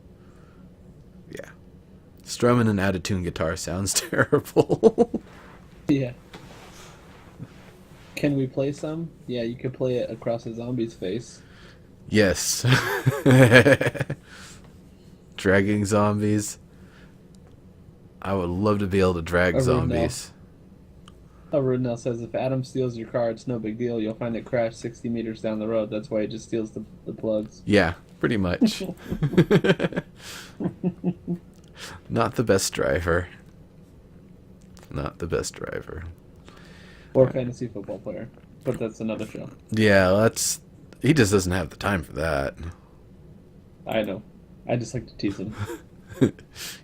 strumming an out-of-tune guitar sounds terrible. Yeah. Can we play some? Yeah, you could play it across a zombie's face. Yes. Dragging zombies. I would love to be able to drag zombies. Rudnell says, if Adam steals your car, it's no big deal. You'll find it crashed 60 meters down the road. That's why he just steals the plugs. Yeah, pretty much. Not the best driver. Or fantasy football player. But that's another show. Yeah, he just doesn't have the time for that. I know. I just like to tease him.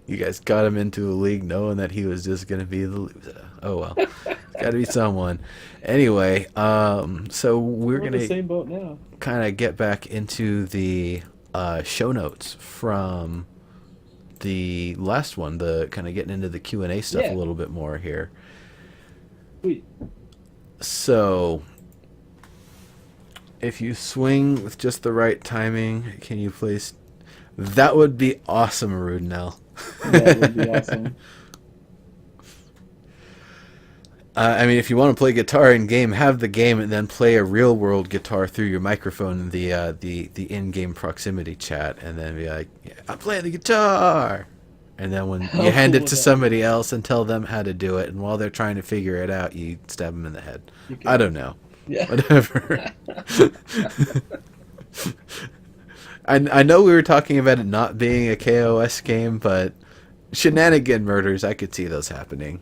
You guys got him into a league knowing that he was just going to be the loser. Oh, well. It's got to be someone. Anyway, so we're going in the same boat now. Kind of get back into the show notes from the last one, the kind of getting into the Q&A stuff a little bit more here. Sweet. So, if you swing with just the right timing, can you place... That would be awesome, Rudnell. That would be awesome. I mean, if you want to play guitar in game, have the game and then play a real world guitar through your microphone in the in-game proximity chat, and then be like, "I'm playing the guitar," and then when you hand it to somebody else and tell them how to do it, and while they're trying to figure it out, you stab them in the head. I don't know. Yeah. Whatever. I know we were talking about it not being a KOS game, but shenanigan murders, I could see those happening.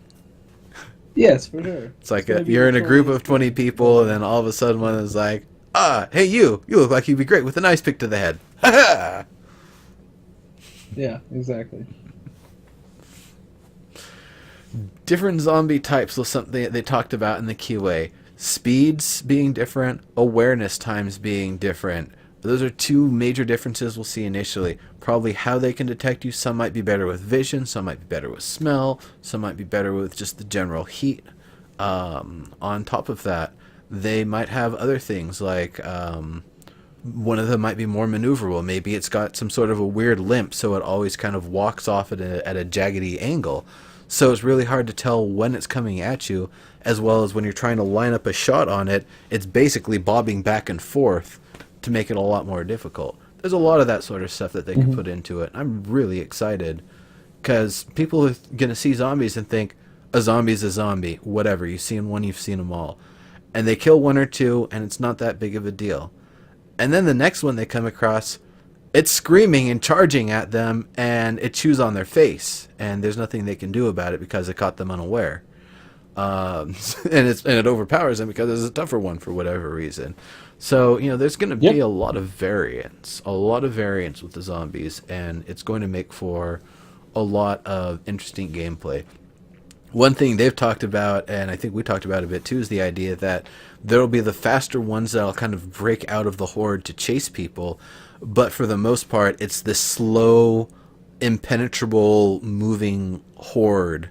Yes, for sure. It's like you're in a group of 20 people, and then all of a sudden one is like, hey, you look like you'd be great with an ice pick to the head. Ha Yeah, exactly. Different zombie types was something that they talked about in the QA. Speeds being different, awareness times being different. Those are two major differences we'll see initially. Probably how they can detect you. Some might be better with vision, some might be better with smell, some might be better with just the general heat. On top of that, they might have other things like one of them might be more maneuverable. Maybe it's got some sort of a weird limp, so it always kind of walks off at a jaggedy angle. So it's really hard to tell when it's coming at you, as well as when you're trying to line up a shot on it, it's basically bobbing back and forth to make it a lot more difficult. There's a lot of that sort of stuff that they can put into it. I'm really excited because people are going to see zombies and think a zombie's a zombie. Whatever. You've seen one, you've seen them all. And they kill one or two, and it's not that big of a deal. And then the next one they come across, it's screaming and charging at them, and it chews on their face, and there's nothing they can do about it because it caught them unaware. And it overpowers them because it's a tougher one for whatever reason. So there's going to be a lot of variance with the zombies, and it's going to make for a lot of interesting gameplay. One thing they've talked about, and I think we talked about a bit too, is the idea that there'll be the faster ones that'll kind of break out of the horde to chase people, but for the most part, it's this slow, impenetrable, moving horde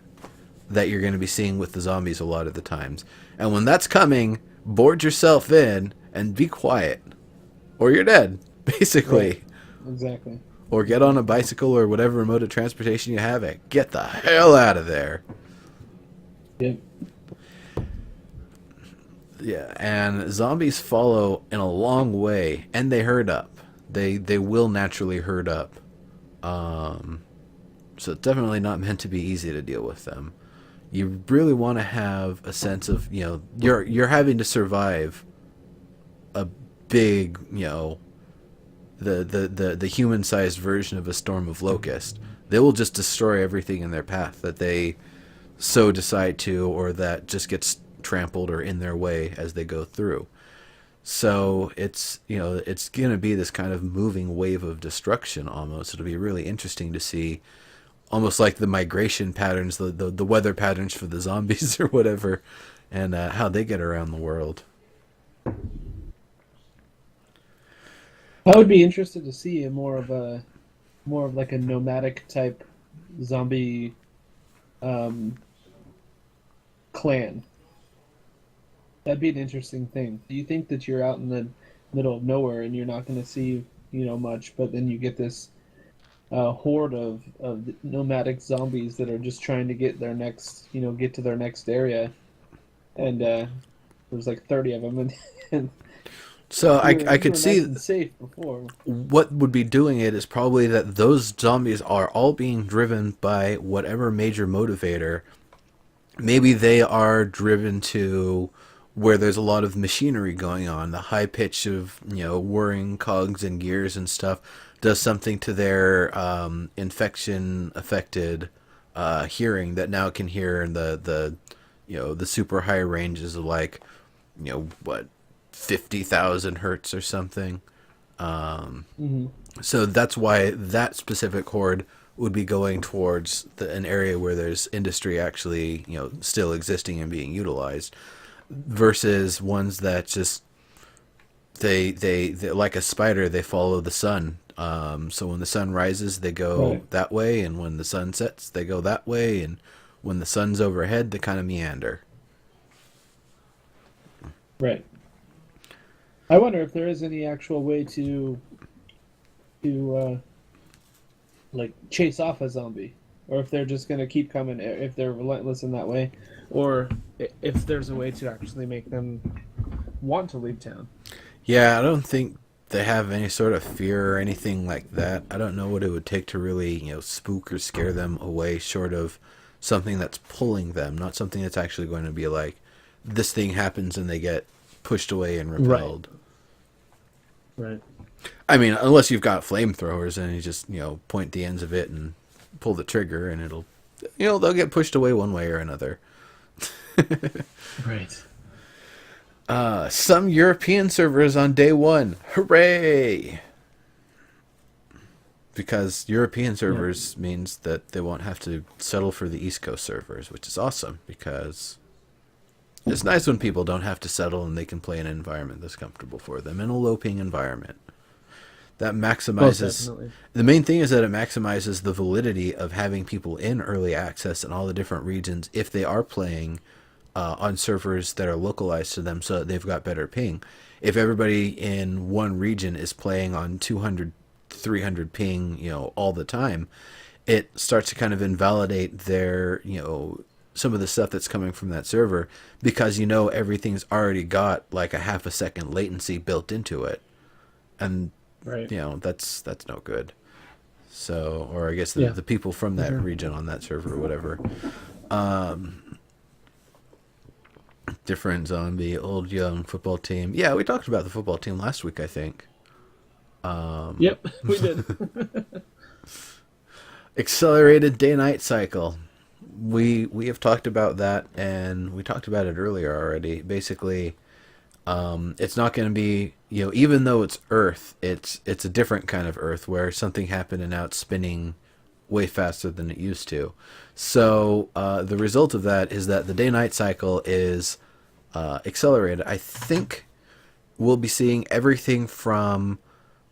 that you're going to be seeing with the zombies a lot of the times. And when that's coming, board yourself in and be quiet, or you're dead, basically. Right. Exactly. Or get on a bicycle or whatever mode of transportation you have and get the hell out of there. Yep. Yeah, and zombies follow in a long way, and they herd up. They will naturally herd up. So it's definitely not meant to be easy to deal with them. You really want to have a sense of, you're having to survive a big, the human-sized version of a storm of locusts. They will just destroy everything in their path that they so decide to, or that just gets trampled or in their way as they go through. So it's it's going to be this kind of moving wave of destruction almost. It'll be really interesting to see, almost like the migration patterns, the weather patterns for the zombies or whatever, and how they get around the world. I would be interested to see more of like a nomadic type zombie clan. That'd be an interesting thing. Do you think that you're out in the middle of nowhere and you're not going to see much, but then you get this horde of nomadic zombies that are just trying to get their next get to their next area, and there's like 30 of them, and so I could see nice and safe before. What would be doing it is probably that those zombies are all being driven by whatever major motivator. Maybe they are driven to where there's a lot of machinery going on. The high pitch of whirring cogs and gears and stuff does something to their infection affected hearing, that now can hear in the super high ranges of like 50,000 hertz or something. So that's why that specific horde would be going towards an area where there's industry actually still existing and being utilized, versus ones that just they like a spider, they follow the sun. So when the sun rises, they go that way, and when the sun sets, they go that way, and when the sun's overhead, they kind of meander. Right. I wonder if there is any actual way to like chase off a zombie, or if they're just going to keep coming, if they're relentless in that way, or if there's a way to actually make them want to leave town. Yeah, I don't think they have any sort of fear or anything like that. I don't know what it would take to really, spook or scare them away, short of something that's pulling them, not something that's actually going to be like, this thing happens and they get pushed away and repelled. Right. I mean, unless you've got flamethrowers and you just, point the ends of it and pull the trigger, and it'll, they'll get pushed away one way or another. Right. Some European servers on day one. Hooray! Because European servers means that they won't have to settle for the East Coast servers, which is awesome, because it's nice when people don't have to settle and they can play in an environment that's comfortable for them, in a low-ping environment. That maximizes... The main thing is that it maximizes the validity of having people in early access in all the different regions if they are playing on servers that are localized to them, so that they've got better ping. If everybody in one region is playing on 200, 300 ping, all the time, it starts to kind of invalidate their, some of the stuff that's coming from that server, because everything's already got like a half a second latency built into it, and that's no good. So, or I guess the people from that region on that server or whatever. Different zombie, old, young football team. Yeah, we talked about the football team last week, I think. Yep, we did. Accelerated day-night cycle. We have talked about that, and we talked about it earlier already. Basically, it's not going to be, even though it's Earth, it's a different kind of Earth where something happened and now it's spinning way faster than it used to. So the result of that is that the day-night cycle is accelerated. I think we'll be seeing everything from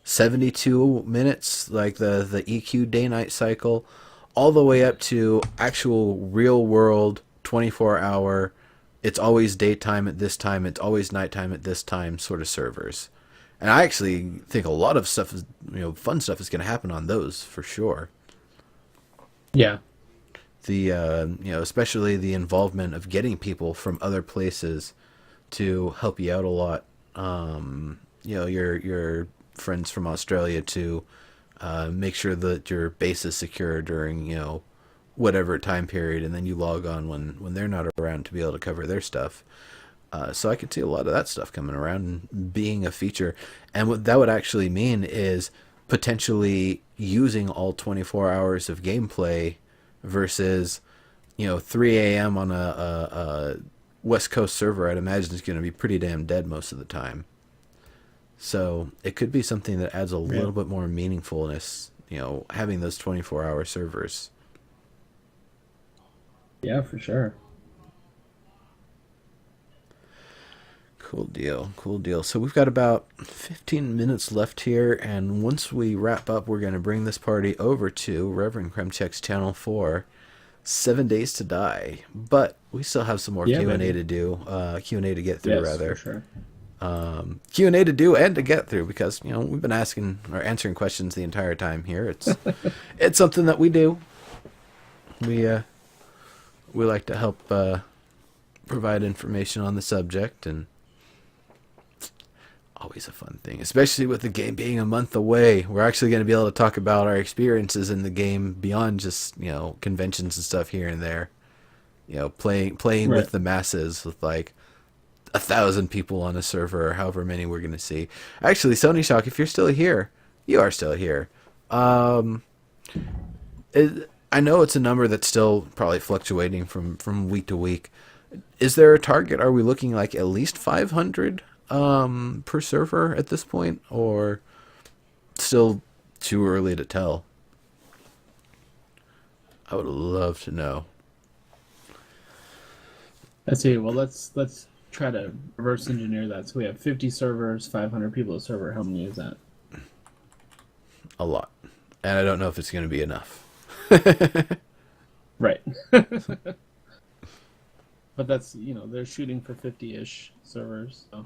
72 minutes, like the EQ day-night cycle, all the way up to actual real-world 24-hour, it's always daytime at this time, it's always nighttime at this time sort of servers. And I actually think a lot of stuff is, fun stuff is going to happen on those for sure. Yeah. The, especially the involvement of getting people from other places to help you out a lot. Your friends from Australia to make sure that your base is secure during, whatever time period, and then you log on when they're not around to be able to cover their stuff. So I could see a lot of that stuff coming around and being a feature. And what that would actually mean is potentially using all 24 hours of gameplay versus, 3 a.m. on a West Coast server. I'd imagine is going to be pretty damn dead most of the time. So it could be something that adds a little bit more meaningfulness, having those 24-hour servers. Yeah, for sure. Cool deal. So we've got about 15 minutes left here, and once we wrap up, we're going to bring this party over to Reverend Kremchek's channel for 7 Days to Die. But we still have some more Q&A to do, Q&A to get through, rather. For sure. Q&A to do and to get through, because we've been asking or answering questions the entire time here. It's something that we do. We like to help provide information on the subject, and always a fun thing, especially with the game being a month away. We're actually going to be able to talk about our experiences in the game beyond just conventions and stuff here and there. Playing with the masses with like 1,000 people on a server, or however many we're going to see. Actually, Sony Shock, if you're still here, you are still here. I know it's a number that's still probably fluctuating from week to week. Is there a target? Are we looking like at least 500 per server at this point, or still too early to tell? I would love to know. Let's see. Well, let's try to reverse engineer that. So we have 50 servers, 500 people a server. How many is that? A lot. And I don't know if it's going to be enough. Right. But that's, they're shooting for 50-ish servers. So.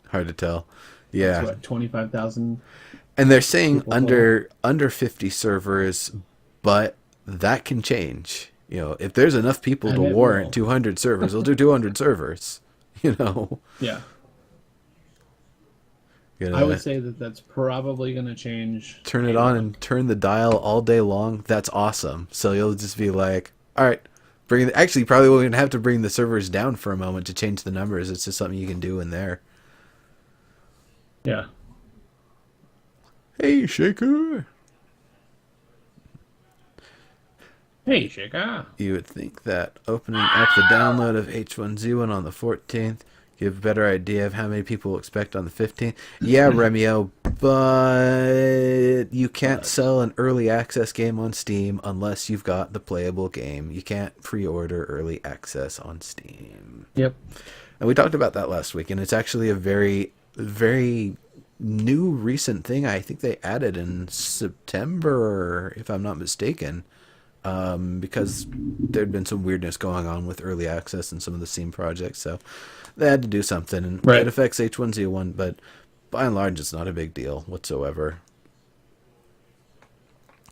Hard to tell. Yeah. That's what, 25,000? And they're saying under 50 servers, but that can change. If there's enough people to warrant 200 servers, they'll do 200 servers. Yeah. I would say that's probably going to change. Turn it on and turn the dial all day long. That's awesome. So you'll just be like, all right, actually, you probably won't have to bring the servers down for a moment to change the numbers. It's just something you can do in there. Yeah. Hey, Shaker. Hey, Shaker. You would think that opening up the download of H1Z1 on the 14th give a better idea of how many people will expect on the 15th. Yeah, Remio, but you can't sell an early access game on Steam unless you've got the playable game. You can't pre-order early access on Steam. Yep. And we talked about that last week, and it's actually a very, very new recent thing. I think they added in September, if I'm not mistaken, because there'd been some weirdness going on with early access and some of the Steam projects, so they had to do something, and it affects H1Z1, but by and large, it's not a big deal whatsoever.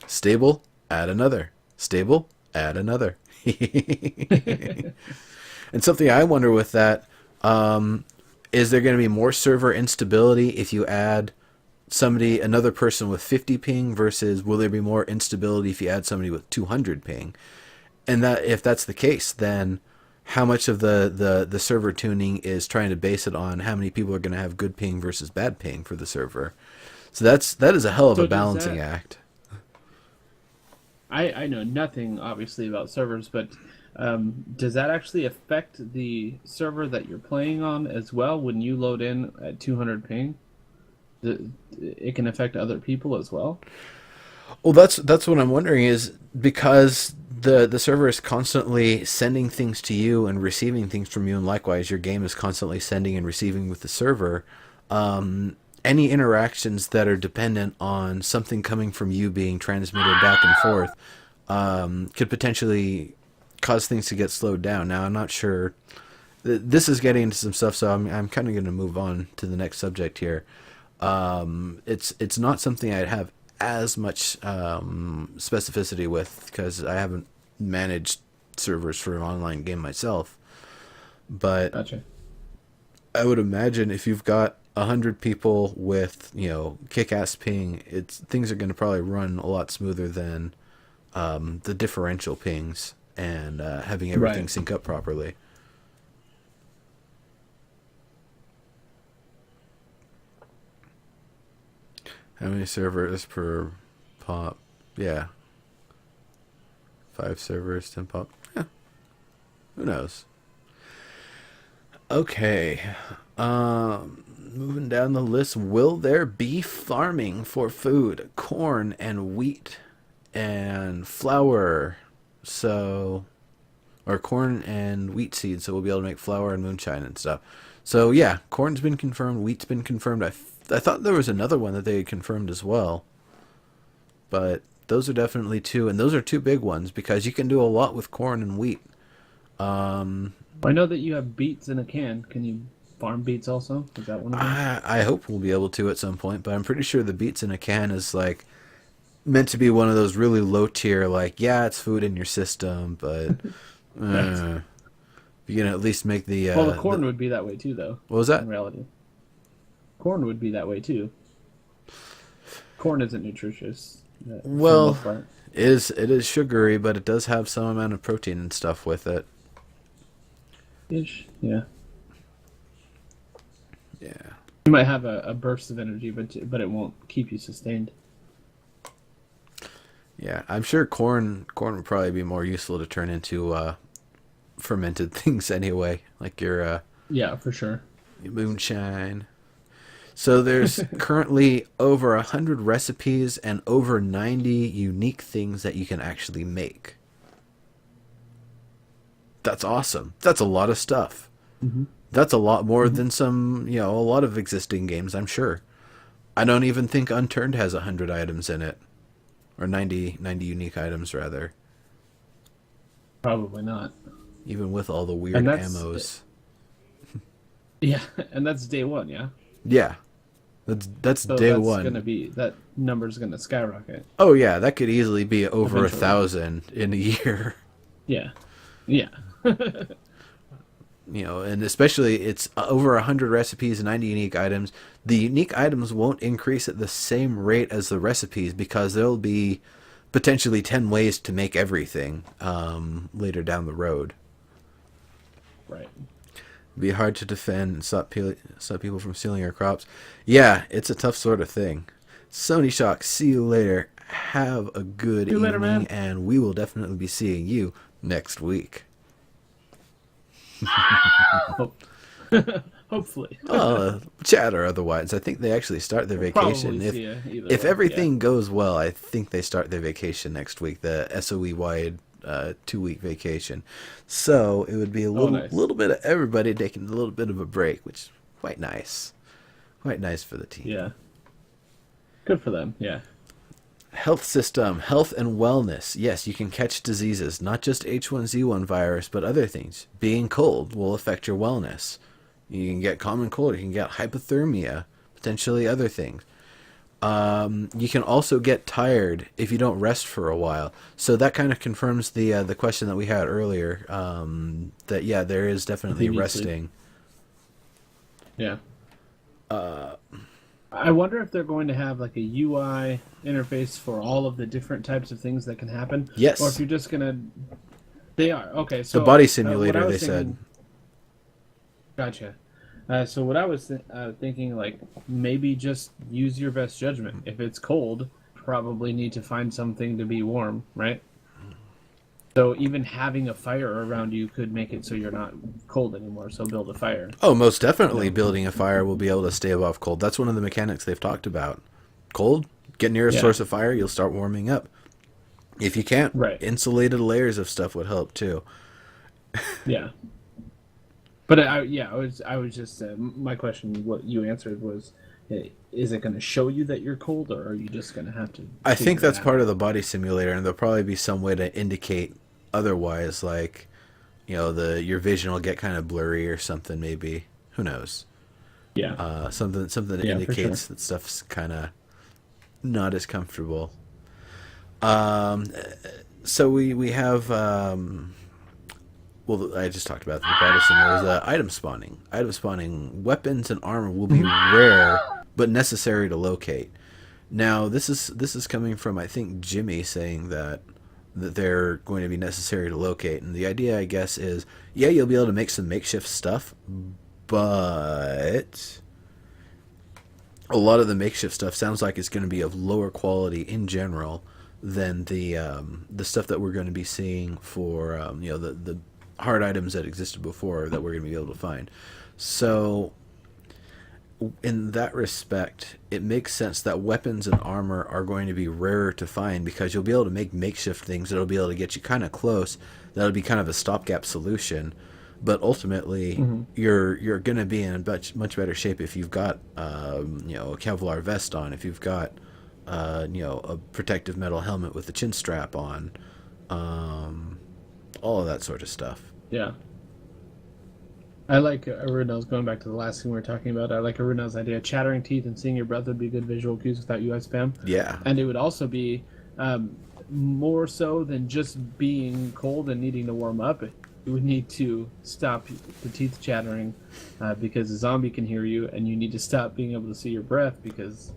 Stable, add another. Stable, add another. And something I wonder with that, is there going to be more server instability if you add another person with 50 ping versus will there be more instability if you add somebody with 200 ping? And that if that's the case, then how much of the server tuning is trying to base it on how many people are going to have good ping versus bad ping for the server? So that is a hell of So a does balancing that- act. I know nothing obviously about servers, but does that actually affect the server that you're playing on as well when you load in at 200 ping? It can affect other people as well. Well, that's what I'm wondering is because the server is constantly sending things to you and receiving things from you, and likewise your game is constantly sending and receiving with the server. Any interactions that are dependent on something coming from you being transmitted back and forth could potentially cause things to get slowed down. Now, I'm not sure. This is getting into some stuff, so I'm kind of going to move on to the next subject here. It's not something I'd have as much specificity with because I haven't managed servers for an online game myself. But Gotcha. I would imagine if you've got 100 people with kick-ass ping, things are going to probably run a lot smoother than the differential pings and having everything Right. sync up properly. How many servers per pop? Yeah. 5 servers, 10 pop. Yeah. Who knows? Okay. Moving down the list, will there be farming for food? Corn and wheat and flour. Or corn and wheat seeds, so we'll be able to make flour and moonshine and stuff. So yeah, corn's been confirmed, wheat's been confirmed. I thought there was another one that they had confirmed as well. But those are definitely two, and those are two big ones because you can do a lot with corn and wheat. I know that you have beets in a can. Can you farm beets also? Is that one of them? I hope we'll be able to at some point, but I'm pretty sure the beets in a can is like meant to be one of those really low tier, like, yeah, it's food in your system, but you can at least make the Well, the corn would be that way too, though. what was that? In reality, corn would be that way too. Corn isn't nutritious. For the Well, most part. it is sugary, but it does have some amount of protein and stuff with it. Ish, yeah. Yeah. You might have a burst of energy, but it won't keep you sustained. Yeah, I'm sure corn would probably be more useful to turn into fermented things anyway, like your Yeah, for sure. moonshine. So there's currently over 100 recipes and over 90 unique things that you can actually make. That's awesome. That's a lot of stuff. Mm-hmm. That's a lot more than some, a lot of existing games, I'm sure. I don't even think Unturned has 100 items in it. Or 90 unique items, rather. Probably not. Even with all the weird And that's- ammos. Yeah, and that's day one, yeah. Yeah. That's So day that's one. that number's gonna skyrocket. Oh, yeah, that could easily be over Eventually. 1,000 in a year. Yeah, yeah. And especially it's over 100 recipes and 90 unique items. The unique items won't increase at the same rate as the recipes because there'll be potentially 10 ways to make everything later down the road. Right. It'd be hard to defend and stop people from stealing your crops. Yeah, it's a tough sort of thing. Sony Shock, see you later. Have a good See you later, evening, man. and we will definitely be seeing you next week. Hopefully. Chat or otherwise. I think they actually start their vacation. Probably see ya either If way, everything goes well, I think they start their vacation next week, the SOE-wide 2-week vacation. So it would be a nice. little bit of everybody taking a little bit of a break, which is quite nice. Quite nice for the team. Yeah. Good for them. Yeah. Health system, health and wellness. Yes, you can catch diseases, not just H1Z1 virus, but other things. Being cold will affect your wellness. You can get common cold, you can get hypothermia, potentially other things. You can also get tired if you don't rest for a while. So that kind of confirms the question that we had earlier. That yeah, there is definitely You need resting. Yeah. I wonder if they're going to have like a UI interface for all of the different types of things that can happen. Yes. Or if you're just gonna. They are okay. So The body what simulator, I was they said. Gotcha. So what I was thinking, like, maybe just use your best judgment. If it's cold, probably need to find something to be warm, right? So even having a fire around you could make it so you're not cold anymore. So build a fire. Oh, most definitely building a fire will be able to stay above cold. That's one of the mechanics they've talked about. Cold, get near a source of fire, you'll start warming up. If you can't, insulated layers of stuff would help too. Yeah. But I was just my question. What you answered was, is it going to show you that you're cold, or are you just going to have to? I think that's part of the body simulator, and there'll probably be some way to indicate otherwise. Like, your vision will get kind of blurry or something. Maybe, who knows? Yeah. Something that indicates that stuff's kind of not as comfortable. So we have. Well, I just talked about the body simulator. Item spawning. Item spawning. Weapons and armor will be rare, but necessary to locate. Now, this is coming from, I think, Jimmy saying that they're going to be necessary to locate. And the idea, I guess, is, you'll be able to make some makeshift stuff, but a lot of the makeshift stuff sounds like it's going to be of lower quality in general than the stuff that we're going to be seeing for, the hard items that existed before that we're going to be able to find. So in that respect, it makes sense that weapons and armor are going to be rarer to find because you'll be able to make makeshift things that'll be able to get you kind of close. That'll be kind of a stopgap solution. But ultimately, you're going to be in a much better shape if you've got a Kevlar vest on, if you've got a protective metal helmet with a chin strap on, all of that sort of stuff. Yeah. I like Aruno's, going back to the last thing we were talking about, I like Aruno's idea. Chattering teeth and seeing your breath would be good visual cues without UI spam. Yeah. And it would also be more so than just being cold and needing to warm up. You would need to stop the teeth chattering because a zombie can hear you, and you need to stop being able to see your breath because,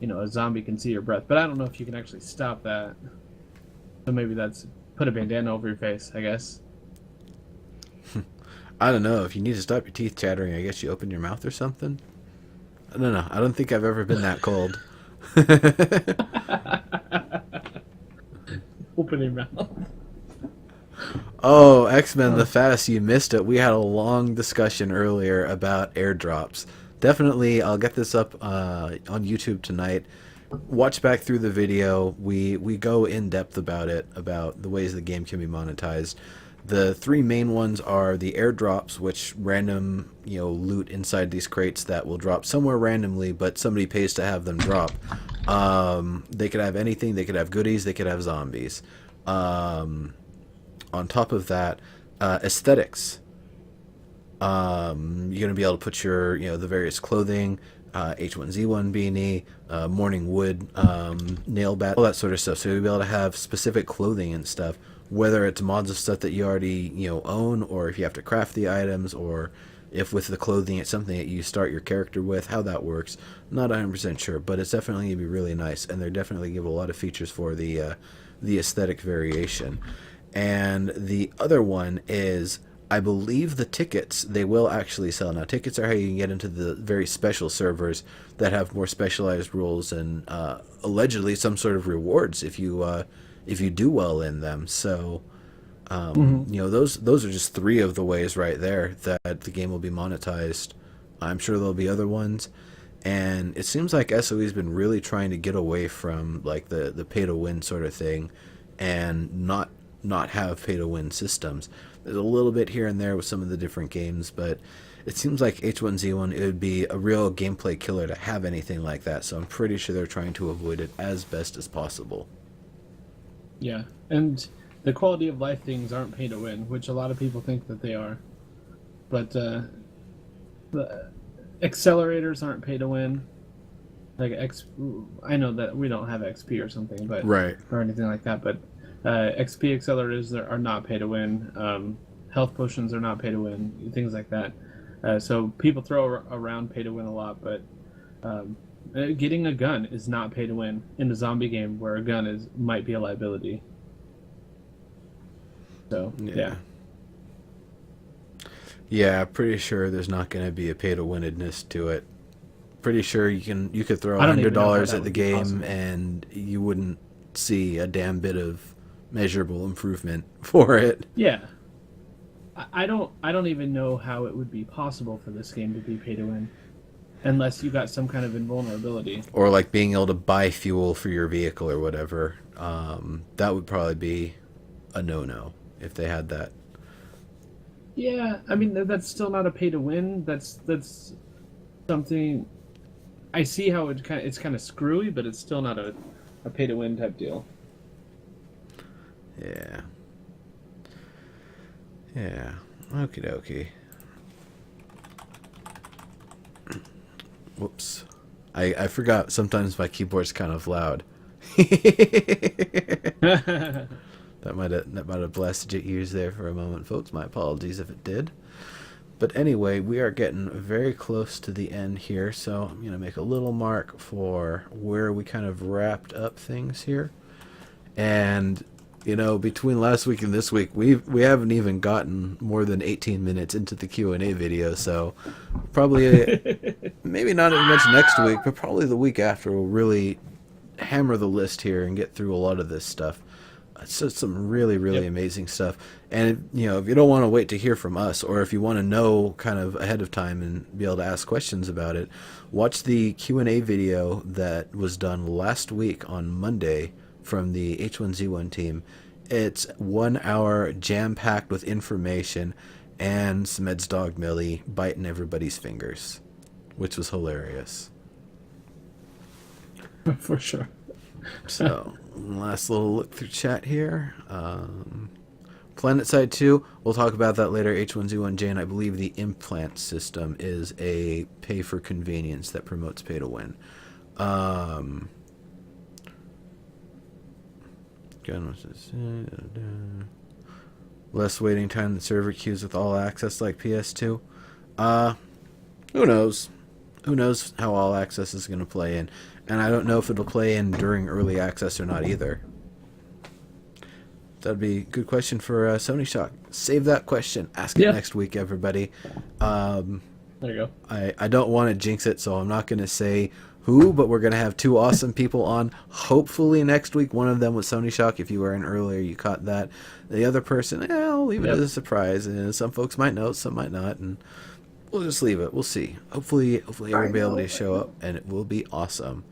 a zombie can see your breath. But I don't know if you can actually stop that. So maybe that's put a bandana over your face, I guess. I don't know. If you need to stop your teeth chattering, I guess you open your mouth or something. I don't know. I don't think I've ever been that cold. Open your mouth. Oh, X-Men The Fast, you missed it. We had a long discussion earlier about airdrops. Definitely, I'll get this up on YouTube tonight. Watch back through the video. We go in depth about it, about the ways the game can be monetized. The three main ones are the airdrops, which random loot inside these crates that will drop somewhere randomly, but somebody pays to have them drop. They could have anything. They could have goodies. They could have zombies. On top of that, aesthetics. You're gonna be able to put your the various clothing. H1Z1 beanie, morning wood, nail bat, all that sort of stuff. So you'll be able to have specific clothing and stuff, whether it's mods of stuff that you already own, or if you have to craft the items, or if with the clothing it's something that you start your character with. How that works, not 100% sure, but it's definitely gonna be really nice, and they're definitely give a lot of features for the aesthetic variation. And the other one is, I believe the tickets, they will actually sell. Now, tickets are how you can get into the very special servers that have more specialized rules and allegedly some sort of rewards if you do well in them. So, those are just three of the ways right there that the game will be monetized. I'm sure there'll be other ones. And it seems like SOE's been really trying to get away from like the pay-to-win sort of thing and not have pay-to-win systems. There's a little bit here and there with some of the different games, but it seems like H1Z1, it would be a real gameplay killer to have anything like that, so I'm pretty sure they're trying to avoid it as best as possible. Yeah, and the quality of life things aren't pay to win, which a lot of people think that they are. But the accelerators aren't pay to win. Like I know that we don't have XP or something, but right, or anything like that, but XP accelerators are not pay to win. Health potions are not pay to win. Things like that. So people throw around pay to win a lot, but getting a gun is not pay to win in a zombie game where a gun might be a liability. So yeah. Yeah, pretty sure there's not going to be a pay-to-winedness to it. Pretty sure you could throw I don't even know how $100 that at the would be game possible. and you wouldn't see a damn bit of measurable improvement for it. Yeah, I don't even know how it would be possible for this game to be pay to win, unless you got some kind of invulnerability. Or like being able to buy fuel for your vehicle or whatever. That would probably be a no-no if they had that. Yeah, I mean that's still not a pay to win. That's something. I see how it's kind of screwy, but it's still not a pay to win type deal. Yeah. Yeah. Okie dokie. Whoops. I forgot sometimes my keyboard's kind of loud. That might have blasted your ears there for a moment, folks. My apologies if it did. But anyway, we are getting very close to the end here, so I'm going to make a little mark for where we kind of wrapped up things here. And, between last week and this week, we haven't even gotten more than 18 minutes into the Q&A video, so probably, maybe not as much next week, but probably the week after we'll really hammer the list here and get through a lot of this stuff. It's just some really, really amazing stuff. And, if you don't want to wait to hear from us, or if you want to know kind of ahead of time and be able to ask questions about it, watch the Q&A video that was done last week on Monday from the H1Z1 team. It's 1 hour jam-packed with information and Smed's dog Millie biting everybody's fingers, which was hilarious. For sure. So, last little look through chat here. PlanetSide 2, we'll talk about that later. H1Z1 Jane, I believe the implant system is a pay for convenience that promotes pay to win. Less waiting time than server queues with all access like PS2. Who knows? Who knows how all access is going to play in? And I don't know if it'll play in during early access or not either. That'd be a good question for Sony Shock. Save that question. Ask it next week, everybody. There you go. I don't want to jinx it, so I'm not going to say who, but we're going to have two awesome people on hopefully next week. One of them was Sony Shock. If you were in earlier, you caught that. The other person, I'll leave it as a surprise. And some folks might know, some might not. And we'll just leave it. We'll see. Hopefully everyone will be able to show up, and it will be awesome.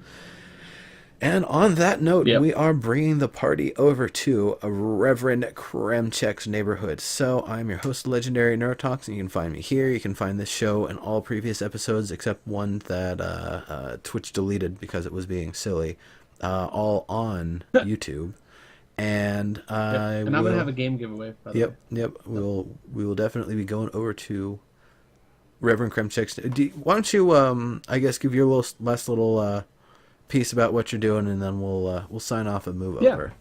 And on that note, we are bringing the party over to Reverend Kremchek's neighborhood. So I'm your host, Legendary Neurotoxin. You can find me here. You can find this show and all previous episodes, except one that Twitch deleted because it was being silly, all on YouTube. And I'm gonna have a game giveaway. By the way. Yep. We will definitely be going over to Reverend Kremchek's. Why don't you, I guess, give your last little piece about what you're doing, and then we'll sign off and move over.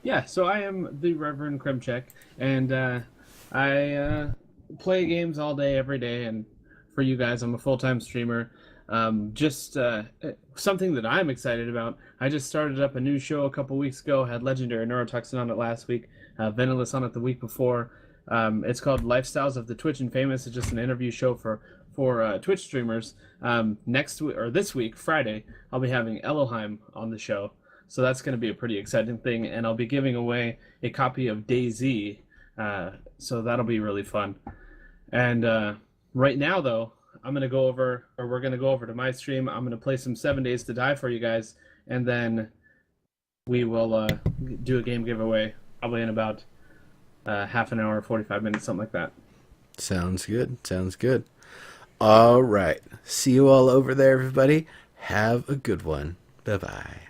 Yeah, so I am the Reverend Kremchek, and I play games all day, every day, and for you guys, I'm a full-time streamer. Just something that I'm excited about. I just started up a new show a couple weeks ago, had Legendary Neurotoxin on it last week, Venilus on it the week before. It's called Lifestyles of the Twitch and Famous. It's just an interview show for Twitch streamers. Next week, or this week, Friday, I'll be having Elohim on the show, so that's going to be a pretty exciting thing, and I'll be giving away a copy of DayZ, so that'll be really fun. And right now, though, we're going to go over to my stream. I'm going to play some 7 Days to Die for you guys, and then we will do a game giveaway probably in about half an hour, 45 minutes, something like that. Sounds good. All right. See you all over there, everybody. Have a good one. Bye-bye.